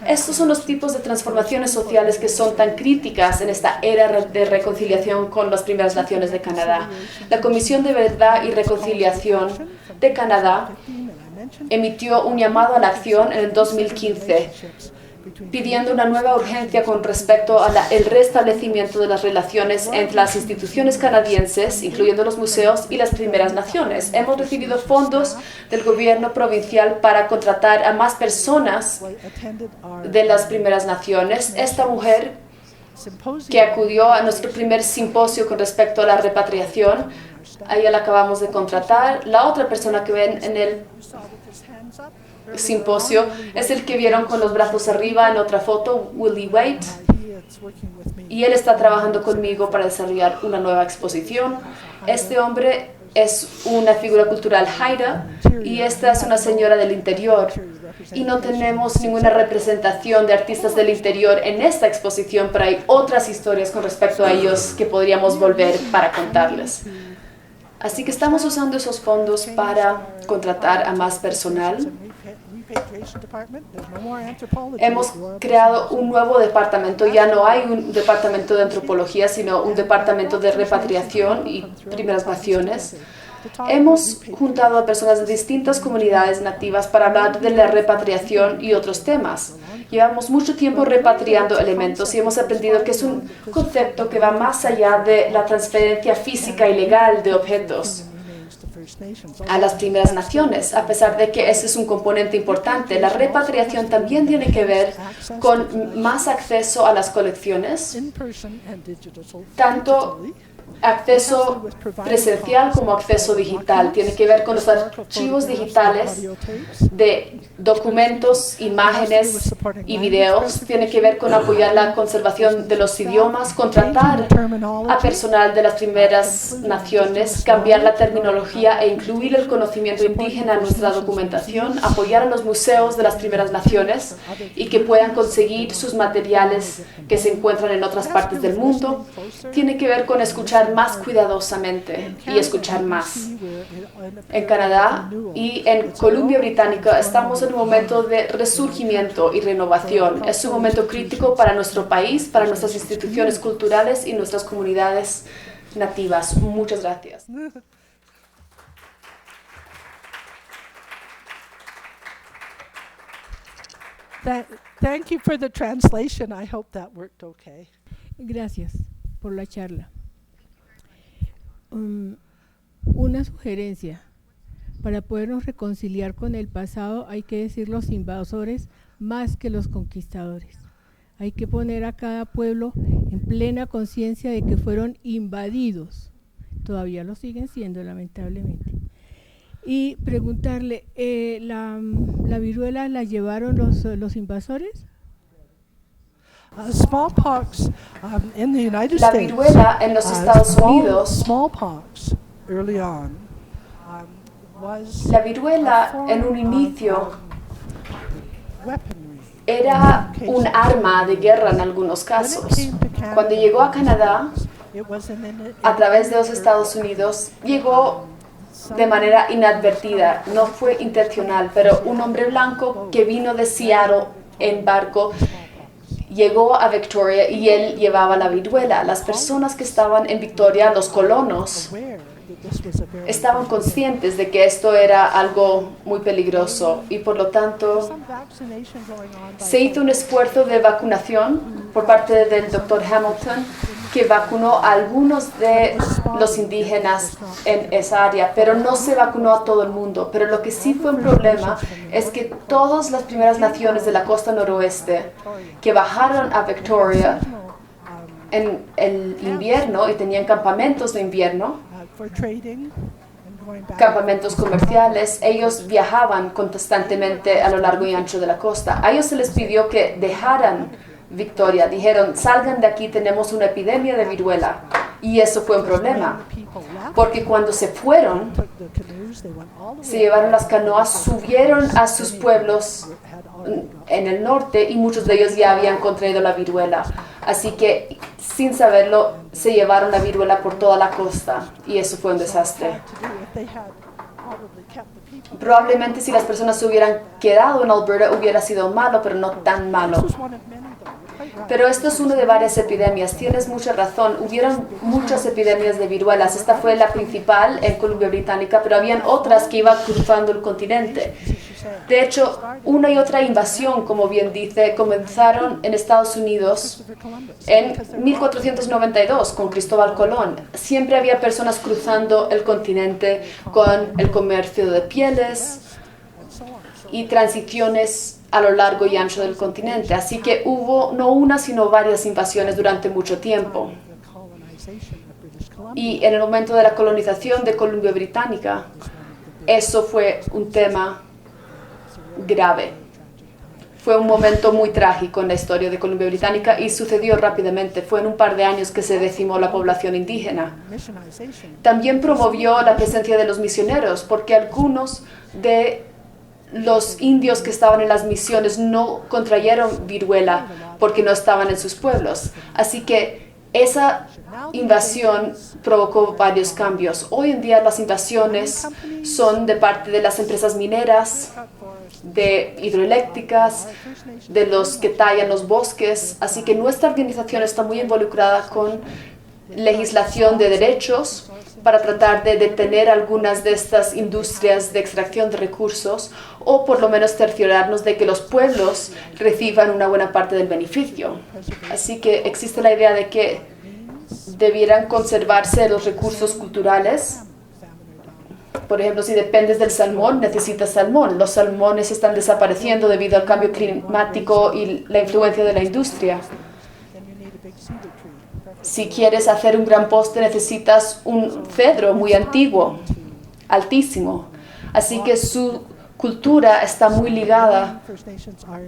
Estos son los tipos de transformaciones sociales que son tan críticas en esta era de reconciliación con las primeras naciones de Canadá. La Comisión de Verdad y Reconciliación de Canadá emitió un llamado a la acción en el 2015, pidiendo una nueva urgencia con respecto al restablecimiento de las relaciones entre las instituciones canadienses, incluyendo los museos y las primeras naciones. Hemos recibido fondos del gobierno provincial para contratar a más personas de las primeras naciones. Esta mujer que acudió a nuestro primer simposio con respecto a la repatriación, a ella la acabamos de contratar. La otra persona que ven en el simposio es el que vieron con los brazos arriba en otra foto, Willie White, y él está trabajando conmigo para desarrollar una nueva exposición. Este hombre es una figura cultural Haida y esta es una señora del interior, y no tenemos ninguna representación de artistas del interior en esta exposición, pero hay otras historias con respecto a ellos que podríamos volver para contarles. Así que estamos usando esos fondos para contratar a más personal. Hemos creado un nuevo departamento. Ya no hay un departamento de antropología, sino un departamento de repatriación y primeras naciones. Hemos juntado a personas de distintas comunidades nativas para hablar de la repatriación y otros temas. Llevamos mucho tiempo repatriando elementos y hemos aprendido que es un concepto que va más allá de la transferencia física y legal de objetos a las primeras naciones, a pesar de que ese es un componente importante. La repatriación también tiene que ver con más acceso a las colecciones, tanto acceso presencial como acceso digital. Tiene que ver con los archivos digitales de documentos, imágenes y videos. Tiene que ver con apoyar la conservación de los idiomas, contratar a personal de las primeras naciones, cambiar la terminología e incluir el conocimiento indígena en nuestra documentación, apoyar a los museos de las primeras naciones y que puedan conseguir sus materiales que se encuentran en otras partes del mundo. Tiene que ver con escuchar escuchar más cuidadosamente y escuchar más. En Canadá y en Columbia Británica estamos en un momento de resurgimiento y renovación. Es un momento crítico para nuestro país, para nuestras instituciones culturales y nuestras comunidades nativas. Muchas gracias. Thank you for the translation. I hope that worked okay. Gracias por la charla. Una sugerencia. Para podernos reconciliar con el pasado hay que decir los invasores más que los conquistadores. Hay que poner a cada pueblo en plena conciencia de que fueron invadidos. Todavía lo siguen siendo, lamentablemente. Y preguntarle, ¿la viruela la llevaron los invasores? Smallpox in the United La States. viruela en los Estados Unidos. Smallpox early on was La viruela en un inicio weaponry. era un arma de guerra en algunos casos. Cuando llegó a Canadá, a través de los Estados Unidos, llegó de manera inadvertida, no fue intencional, pero un hombre blanco que vino de Seattle en barco llegó a Victoria y él llevaba la viruela. Las personas que estaban en Victoria, los colonos, estaban conscientes de que esto era algo muy peligroso y por lo tanto se hizo un esfuerzo de vacunación por parte del Dr. Hamilton, que vacunó a algunos de los indígenas en esa área, pero no se vacunó a todo el mundo. Pero lo que sí fue un problema es que todas las primeras naciones de la costa noroeste que bajaron a Victoria en el invierno y tenían campamentos de invierno, campamentos comerciales, ellos viajaban constantemente a lo largo y ancho de la costa. A ellos se les pidió que dejaran Victoria, dijeron, salgan de aquí, tenemos una epidemia de viruela. Y eso fue un problema, porque cuando se fueron, se llevaron las canoas, subieron a sus pueblos en el norte y muchos de ellos ya habían contraído la viruela. Así que, sin saberlo, se llevaron la viruela por toda la costa y eso fue un desastre. Probablemente si las personas se hubieran quedado en Alberta hubiera sido malo, pero no tan malo. Pero esto es una de varias epidemias. Tienes mucha razón. Hubieron muchas epidemias de viruelas. Esta fue la principal en Columbia Británica, pero habían otras que iban cruzando el continente. De hecho, una y otra invasión, como bien dice, comenzaron en Estados Unidos en 1492 con Cristóbal Colón. Siempre había personas cruzando el continente con el comercio de pieles y transiciones a lo largo y ancho del continente. Así que hubo no una, sino varias invasiones durante mucho tiempo. Y en el momento de la colonización de Columbia Británica, eso fue un tema grave. Fue un momento muy trágico en la historia de Columbia Británica y sucedió rápidamente. Fue en un par de años que se decimó la población indígena. También promovió la presencia de los misioneros, porque algunos de los indios que estaban en las misiones no contrayeron viruela porque no estaban en sus pueblos. Así que esa invasión provocó varios cambios. Hoy en día las invasiones son de parte de las empresas mineras, de hidroeléctricas, de los que tallan los bosques. Así que nuestra organización está muy involucrada con legislación de derechos para tratar de detener algunas de estas industrias de extracción de recursos o por lo menos cerciorarnos de que los pueblos reciban una buena parte del beneficio. Así que existe la idea de que debieran conservarse los recursos culturales. Por ejemplo, si dependes del salmón, necesitas salmón. Los salmones están desapareciendo debido al cambio climático y la influencia de la industria. Si quieres hacer un gran postre, necesitas un cedro muy antiguo, altísimo. Así que su cultura está muy ligada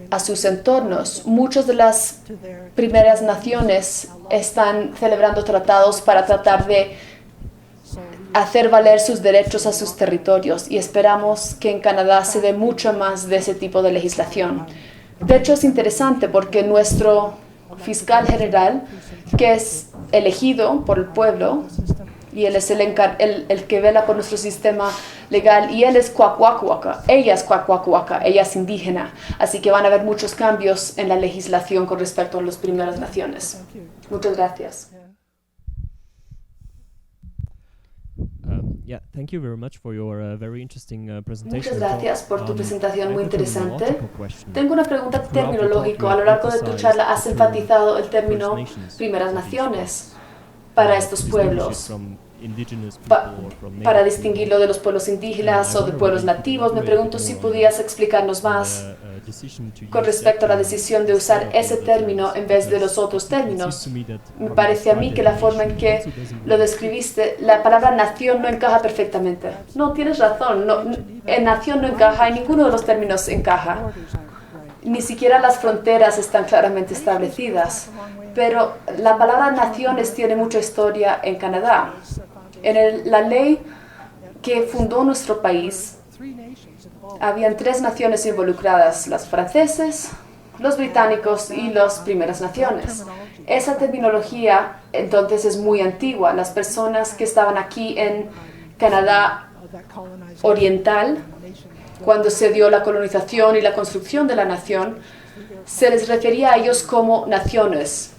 a sus entornos. Muchas de las primeras naciones están celebrando tratados para tratar de hacer valer sus derechos a sus territorios y esperamos que en Canadá se dé mucho más de ese tipo de legislación. De hecho, es interesante porque nuestro fiscal general, que es elegido por el pueblo y él es el que vela por nuestro sistema legal, y él es Kwakwaka'wakw, ella es Kwakwaka'wakw, ella es indígena, así que van a haber muchos cambios en la legislación con respecto a las primeras naciones. Muchas gracias. Thank you very much for your very interesting presentation. Muchas gracias por tu presentación muy interesante. Tengo una pregunta terminológica. A lo largo de tu charla has enfatizado el término primeras naciones para estos pueblos, para distinguirlo de los pueblos indígenas o de pueblos nativos. Me pregunto si podías explicarnos más con respecto a la decisión de usar ese término en vez de los otros términos. Me parece a mí que la forma en que lo describiste, la palabra nación no encaja perfectamente. No, tienes razón, en nación no encaja, y ninguno de los términos encaja. Ni siquiera las fronteras están claramente establecidas. Pero la palabra naciones tiene mucha historia en Canadá. La ley que fundó nuestro país, habían 3 naciones involucradas: los franceses, los británicos y las primeras naciones. Esa terminología entonces es muy antigua. Las personas que estaban aquí en Canadá oriental, cuando se dio la colonización y la construcción de la nación, se les refería a ellos como naciones.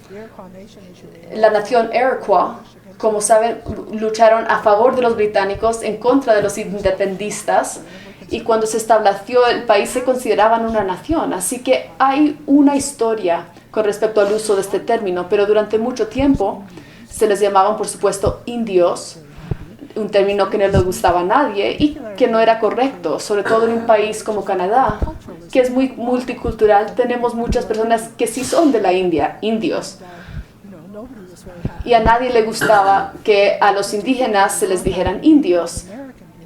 La nación Iroquois, como saben, lucharon a favor de los británicos en contra de los independistas, y cuando se estableció el país se consideraban una nación. Así que hay una historia con respecto al uso de este término, pero durante mucho tiempo se les llamaban, por supuesto, indios, un término que no le gustaba a nadie y que no era correcto, sobre todo en un país como Canadá, que es muy multicultural. Tenemos muchas personas que sí son de la India, indios. Y a nadie le gustaba que a los indígenas se les dijeran indios.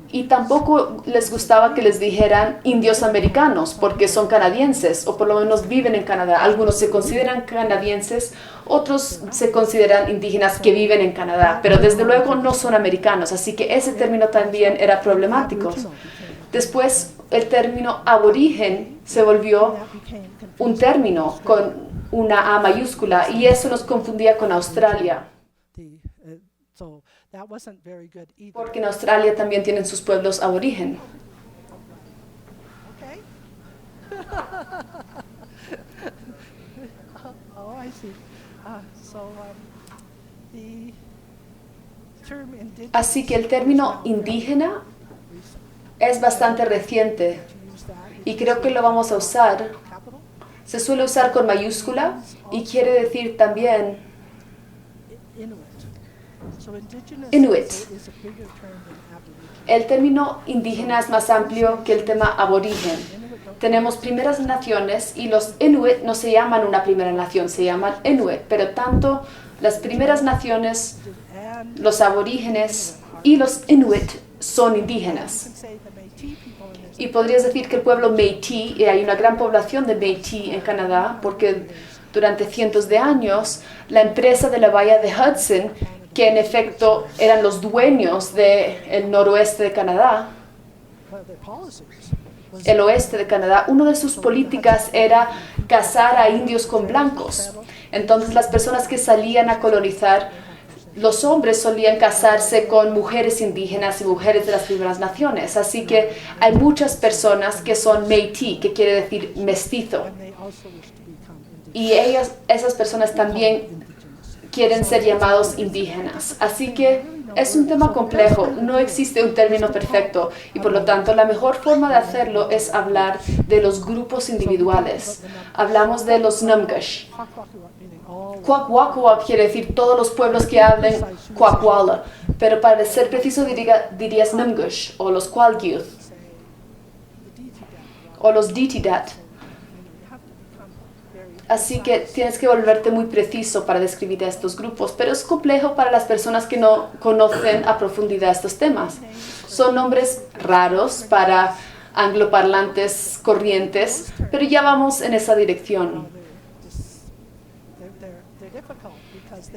Y tampoco les gustaba que les dijeran indios americanos, porque son canadienses, o por lo menos viven en Canadá. Algunos se consideran canadienses, otros se consideran indígenas que viven en Canadá, pero desde luego no son americanos, así que ese término también era problemático. Después, el término aborigen se volvió un término con una A mayúscula, y eso nos confundía con Australia, porque en Australia también tienen sus pueblos aborigen. Así que el término indígena es bastante reciente y creo que lo vamos a usar. Se suele usar con mayúscula y quiere decir también Inuit. El término indígena es más amplio que el tema aborigen. Tenemos primeras naciones y los Inuit no se llaman una primera nación, se llaman Inuit, pero tanto las primeras naciones, los aborígenes y los Inuit son indígenas. Y podrías decir que el pueblo Métis, y hay una gran población de Métis en Canadá, porque durante cientos de años la empresa de la bahía de Hudson, que en efecto eran los dueños del noroeste de Canadá, el oeste de Canadá, una de sus políticas era cazar a indios con blancos. Entonces las personas que salían a colonizar, los hombres solían casarse con mujeres indígenas y mujeres de las primeras naciones. Así que hay muchas personas que son Métis, que quiere decir mestizo. Y esas personas también quieren ser llamados indígenas. Así que es un tema complejo, no existe un término perfecto y por lo tanto la mejor forma de hacerlo es hablar de los grupos individuales. Hablamos de los Nungash. Kwakwaka'wakw quiere decir todos los pueblos que hablen Kwakwala, pero para ser preciso dirías Nungash o los Kwalgiyuth o los Ditidat. Así que tienes que volverte muy preciso para describir a estos grupos, pero es complejo para las personas que no conocen a profundidad estos temas. Son nombres raros para angloparlantes corrientes, pero ya vamos en esa dirección.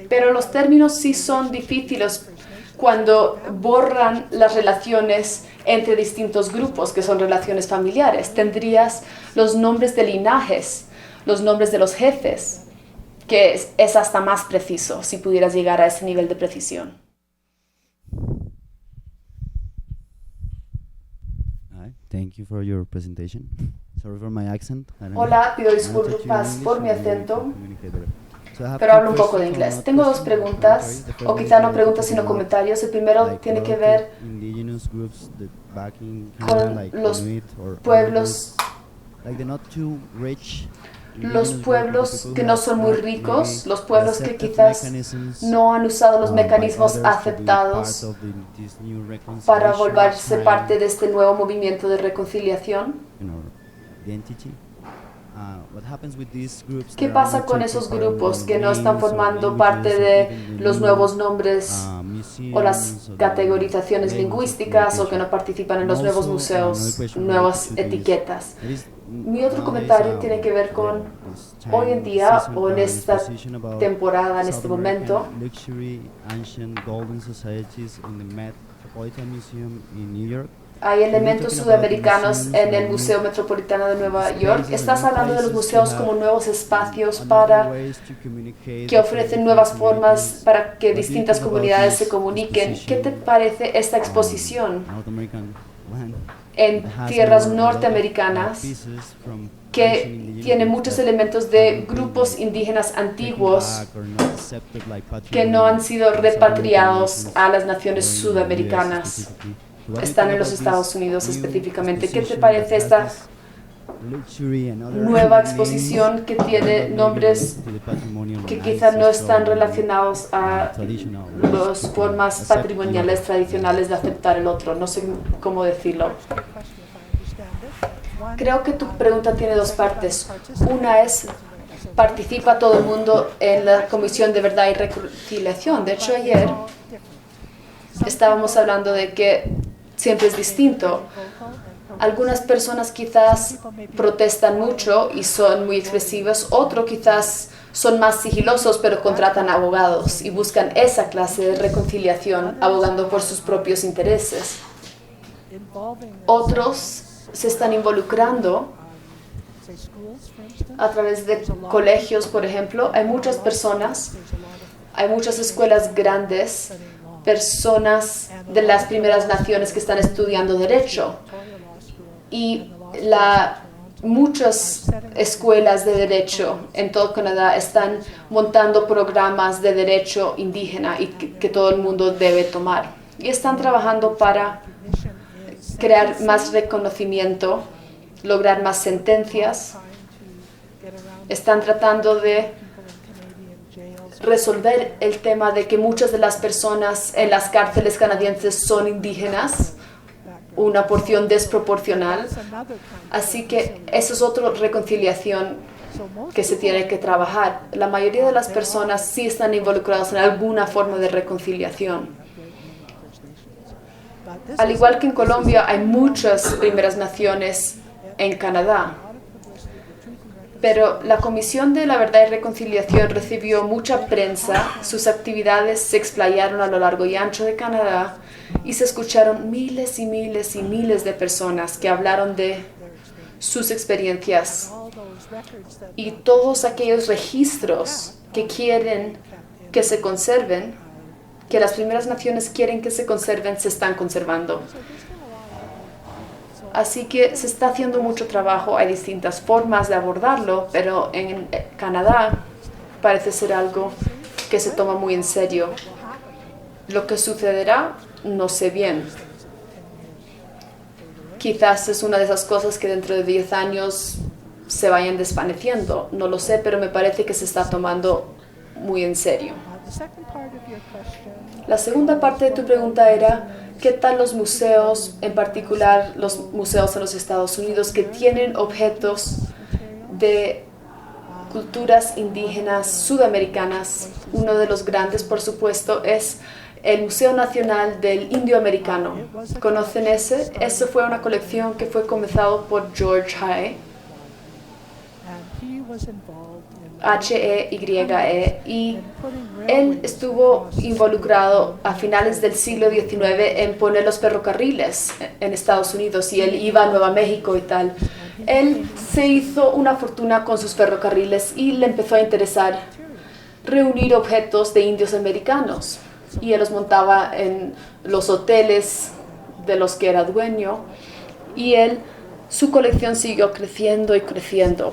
Pero los términos sí son difíciles cuando borran las relaciones entre distintos grupos, que son relaciones familiares. Tendrías los nombres de linajes, los nombres de los jefes, que es hasta más preciso si pudieras llegar a ese nivel de precisión. Hi, thank you for your presentation. Sorry for my accent. Hola, pido disculpas por mi acento, pero hablo un poco de inglés. Tengo dos preguntas, o quizá no preguntas sino comentarios. El primero tiene que ver con los pueblos que no son muy ricos, los pueblos que quizás no han usado los mecanismos aceptados para volverse parte de este nuevo movimiento de reconciliación. ¿Qué pasa con esos grupos que no están formando parte de los nuevos nombres o las categorizaciones lingüísticas o que no participan en los nuevos museos, nuevas etiquetas? Mi otro comentario tiene que ver con hoy en día o en esta temporada, en este momento, hay elementos sudamericanos en el Museo Metropolitano de Nueva York. Estás hablando de los museos como nuevos espacios que ofrecen nuevas formas para que distintas comunidades se comuniquen. ¿Qué te parece esta exposición en tierras norteamericanas que tiene muchos elementos de grupos indígenas antiguos que no han sido repatriados a las naciones sudamericanas? Están en los Estados Unidos específicamente. ¿Qué te parece esta nueva exposición que tiene nombres que quizás no están relacionados a las formas patrimoniales tradicionales de aceptar el otro? No sé cómo decirlo. Creo que tu pregunta tiene dos partes. Una es, ¿participa todo el mundo en la Comisión de Verdad y Reconciliación? De hecho, ayer estábamos hablando de que siempre es distinto. Algunas personas quizás protestan mucho y son muy expresivas, otros quizás son más sigilosos pero contratan abogados y buscan esa clase de reconciliación abogando por sus propios intereses. Otros se están involucrando a través de colegios, por ejemplo. Hay muchas personas, hay muchas escuelas grandes, personas de las primeras naciones que están estudiando derecho y muchas escuelas de derecho en todo Canadá están montando programas de derecho indígena y que todo el mundo debe tomar y están trabajando para crear más reconocimiento, lograr más sentencias. Están tratando de resolver el tema de que muchas de las personas en las cárceles canadienses son indígenas, una porción desproporcional. Así que eso es otra reconciliación que se tiene que trabajar. La mayoría de las personas sí están involucradas en alguna forma de reconciliación. Al igual que en Colombia, hay muchas primeras naciones en Canadá. Pero la Comisión de la Verdad y Reconciliación recibió mucha prensa, sus actividades se explayaron a lo largo y ancho de Canadá y se escucharon miles y miles y miles de personas que hablaron de sus experiencias. Y todos aquellos registros que quieren que se conserven, que las primeras naciones quieren que se conserven, se están conservando. Así que se está haciendo mucho trabajo, hay distintas formas de abordarlo, pero en Canadá parece ser algo que se toma muy en serio. Lo que sucederá, no sé bien. Quizás es una de esas cosas que dentro de 10 años se vayan desvaneciendo, no lo sé, pero me parece que se está tomando muy en serio. La segunda parte de tu pregunta era, ¿qué tal los museos, en particular los museos en los Estados Unidos que tienen objetos de culturas indígenas sudamericanas? Uno de los grandes, por supuesto, es el Museo Nacional del Indio Americano. ¿Conocen ese? Ese fue una colección que fue comenzado por George Hay, H-E-Y-E, y él estuvo involucrado a finales del siglo XIX en poner los ferrocarriles en Estados Unidos y él iba a Nueva México y tal. Él se hizo una fortuna con sus ferrocarriles y le empezó a interesar reunir objetos de indios americanos. Y él los montaba en los hoteles de los que era dueño. Y su colección siguió creciendo y creciendo.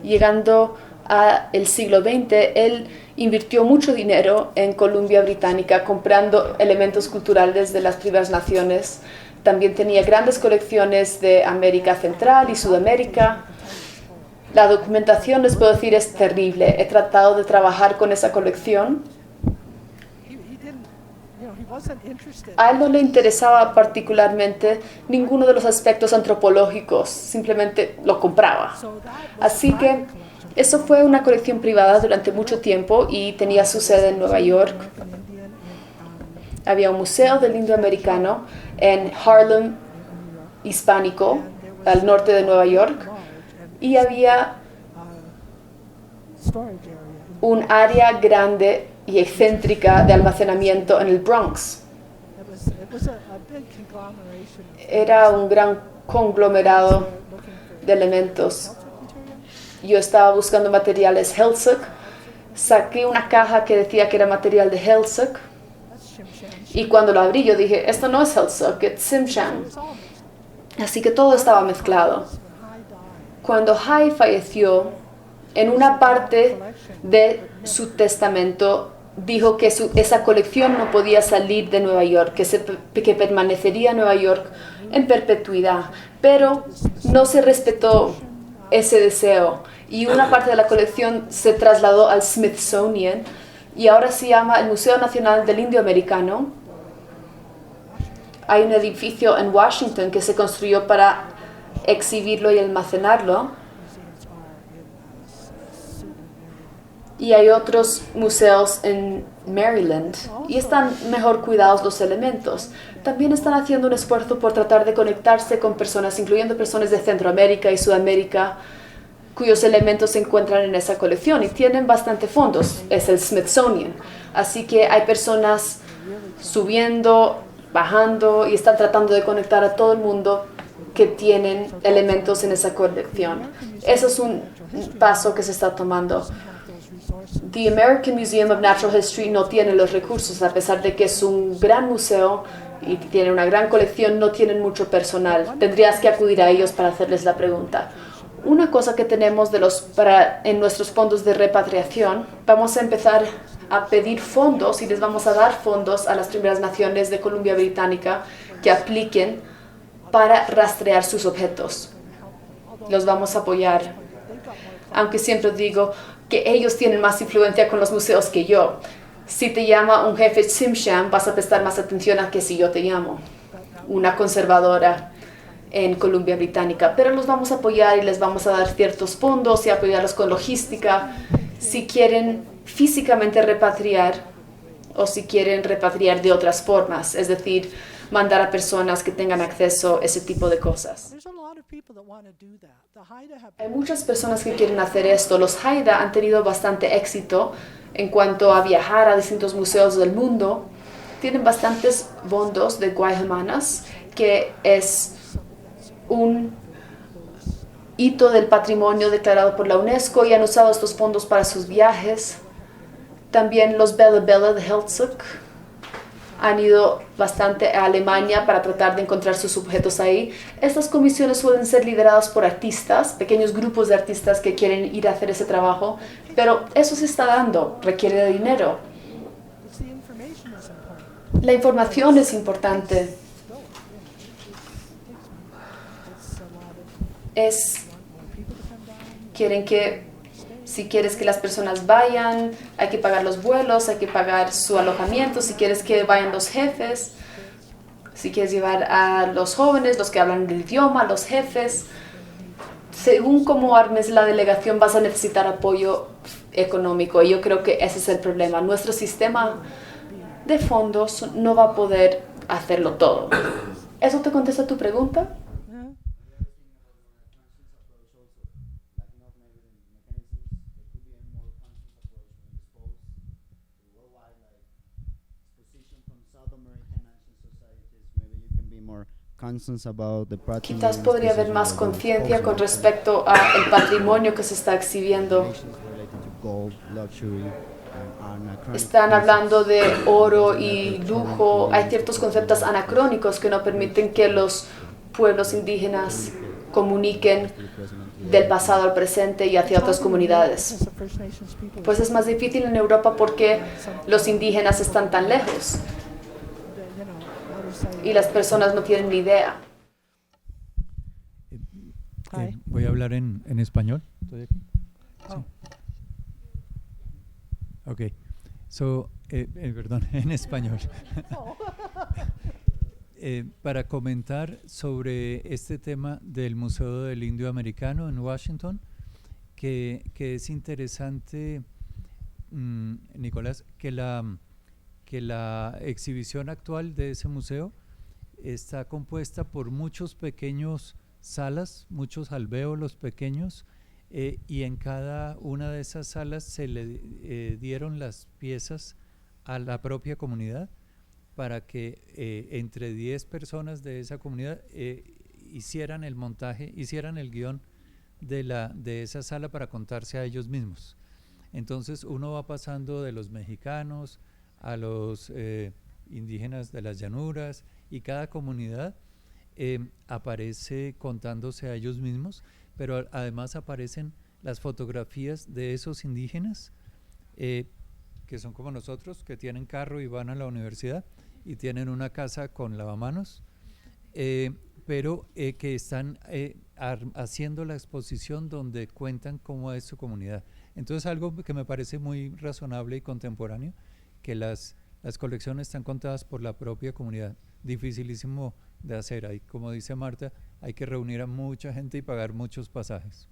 Llegando al siglo XX, él invirtió mucho dinero en Columbia Británica comprando elementos culturales de las primeras naciones. También tenía grandes colecciones de América Central y Sudamérica. La documentación, les puedo decir, es terrible. He tratado de trabajar con esa colección. A él no le interesaba particularmente ninguno de los aspectos antropológicos, simplemente lo compraba. Así que eso fue una colección privada durante mucho tiempo y tenía su sede en Nueva York. Había un museo del indio americano en Harlem hispánico, al norte de Nueva York, y había un área grande y excéntrica de almacenamiento en el Bronx. Era un gran conglomerado de elementos. Yo estaba buscando materiales Heiltsuk, saqué una caja que decía que era material de Heiltsuk, y cuando lo abrí yo dije, esto no es Heiltsuk, es Tsimshian. Así que todo estaba mezclado. Cuando Hai falleció, en una parte de su testamento dijo que esa colección no podía salir de Nueva York, que permanecería en Nueva York en perpetuidad, pero no se respetó ese deseo y una parte de la colección se trasladó al Smithsonian y ahora se llama el Museo Nacional del Indio Americano. Hay un edificio en Washington que se construyó para exhibirlo y almacenarlo. Y hay otros museos en Maryland y están mejor cuidados los elementos. También están haciendo un esfuerzo por tratar de conectarse con personas, incluyendo personas de Centroamérica y Sudamérica, cuyos elementos se encuentran en esa colección y tienen bastante fondos. Es el Smithsonian. Así que hay personas subiendo, bajando y están tratando de conectar a todo el mundo que tienen elementos en esa colección. Eso es un paso que se está tomando. The American Museum of Natural History no tiene los recursos, a pesar de que es un gran museo y tiene una gran colección, no tienen mucho personal. Tendrías que acudir a ellos para hacerles la pregunta. Una cosa que tenemos en nuestros fondos de repatriación, vamos a empezar a pedir fondos y les vamos a dar fondos a las primeras naciones de Columbia Británica que apliquen para rastrear sus objetos. Los vamos a apoyar. Aunque siempre digo que ellos tienen más influencia con los museos que yo. Si te llama un jefe Tsimshian, vas a prestar más atención a que si yo te llamo una conservadora en Columbia Británica. Pero los vamos a apoyar y les vamos a dar ciertos fondos y apoyarlos con logística si quieren físicamente repatriar o si quieren repatriar de otras formas, es decir, mandar a personas que tengan acceso a ese tipo de cosas. Hay muchas personas que quieren hacer esto. Los Haida han tenido bastante éxito en cuanto a viajar a distintos museos del mundo. Tienen bastantes fondos de Guayamanas, que es un hito del patrimonio declarado por la UNESCO y han usado estos fondos para sus viajes. También los Bella Bella de Heiltsuk han ido bastante a Alemania para tratar de encontrar sus objetos ahí. Estas comisiones suelen ser lideradas por artistas, pequeños grupos de artistas que quieren ir a hacer ese trabajo, pero eso se está dando, requiere de dinero. La información es importante. Quieren que si quieres que las personas vayan, hay que pagar los vuelos, hay que pagar su alojamiento. Si quieres que vayan los jefes, si quieres llevar a los jóvenes, los que hablan el idioma, los jefes. Según cómo armes la delegación, vas a necesitar apoyo económico. Y yo creo que ese es el problema. Nuestro sistema de fondos no va a poder hacerlo todo. ¿Eso te contesta tu pregunta? Quizás podría haber más conciencia con respecto al patrimonio que se está exhibiendo. gold, luxury, anachronic Están concepts hablando de oro that y they lujo. cannot Hay really ciertos communicate conceptos with anacrónicos que no permiten que los pueblos indígenas comuniquen to the present and to the del other pasado al presente y hacia otras comunidades. Because the First Nations people Pues es más difícil en Europa porque los indígenas están tan lejos y las personas no tienen ni idea. Hi. Voy a hablar en español. ¿Estoy aquí? Oh. Ok. So, perdón, en español. Para comentar sobre este tema del Museo del Indio Americano en Washington, que es interesante, Nicolás, que la exhibición actual de ese museo está compuesta por muchos pequeños salas, muchos alvéolos pequeños, y en cada una de esas salas se le dieron las piezas a la propia comunidad para que entre 10 personas de esa comunidad hicieran el montaje, hicieran el guión de esa sala para contarse a ellos mismos. Entonces uno va pasando de los mexicanos a los indígenas de las llanuras, y cada comunidad aparece contándose a ellos mismos, pero además aparecen las fotografías de esos indígenas que son como nosotros, que tienen carro y van a la universidad y tienen una casa con lavamanos, pero que están haciendo la exposición donde cuentan cómo es su comunidad. Entonces algo que me parece muy razonable y contemporáneo, que las colecciones están contadas por la propia comunidad. Dificilísimo de hacer. Ahí, como dice Marta, hay que reunir a mucha gente y pagar muchos pasajes.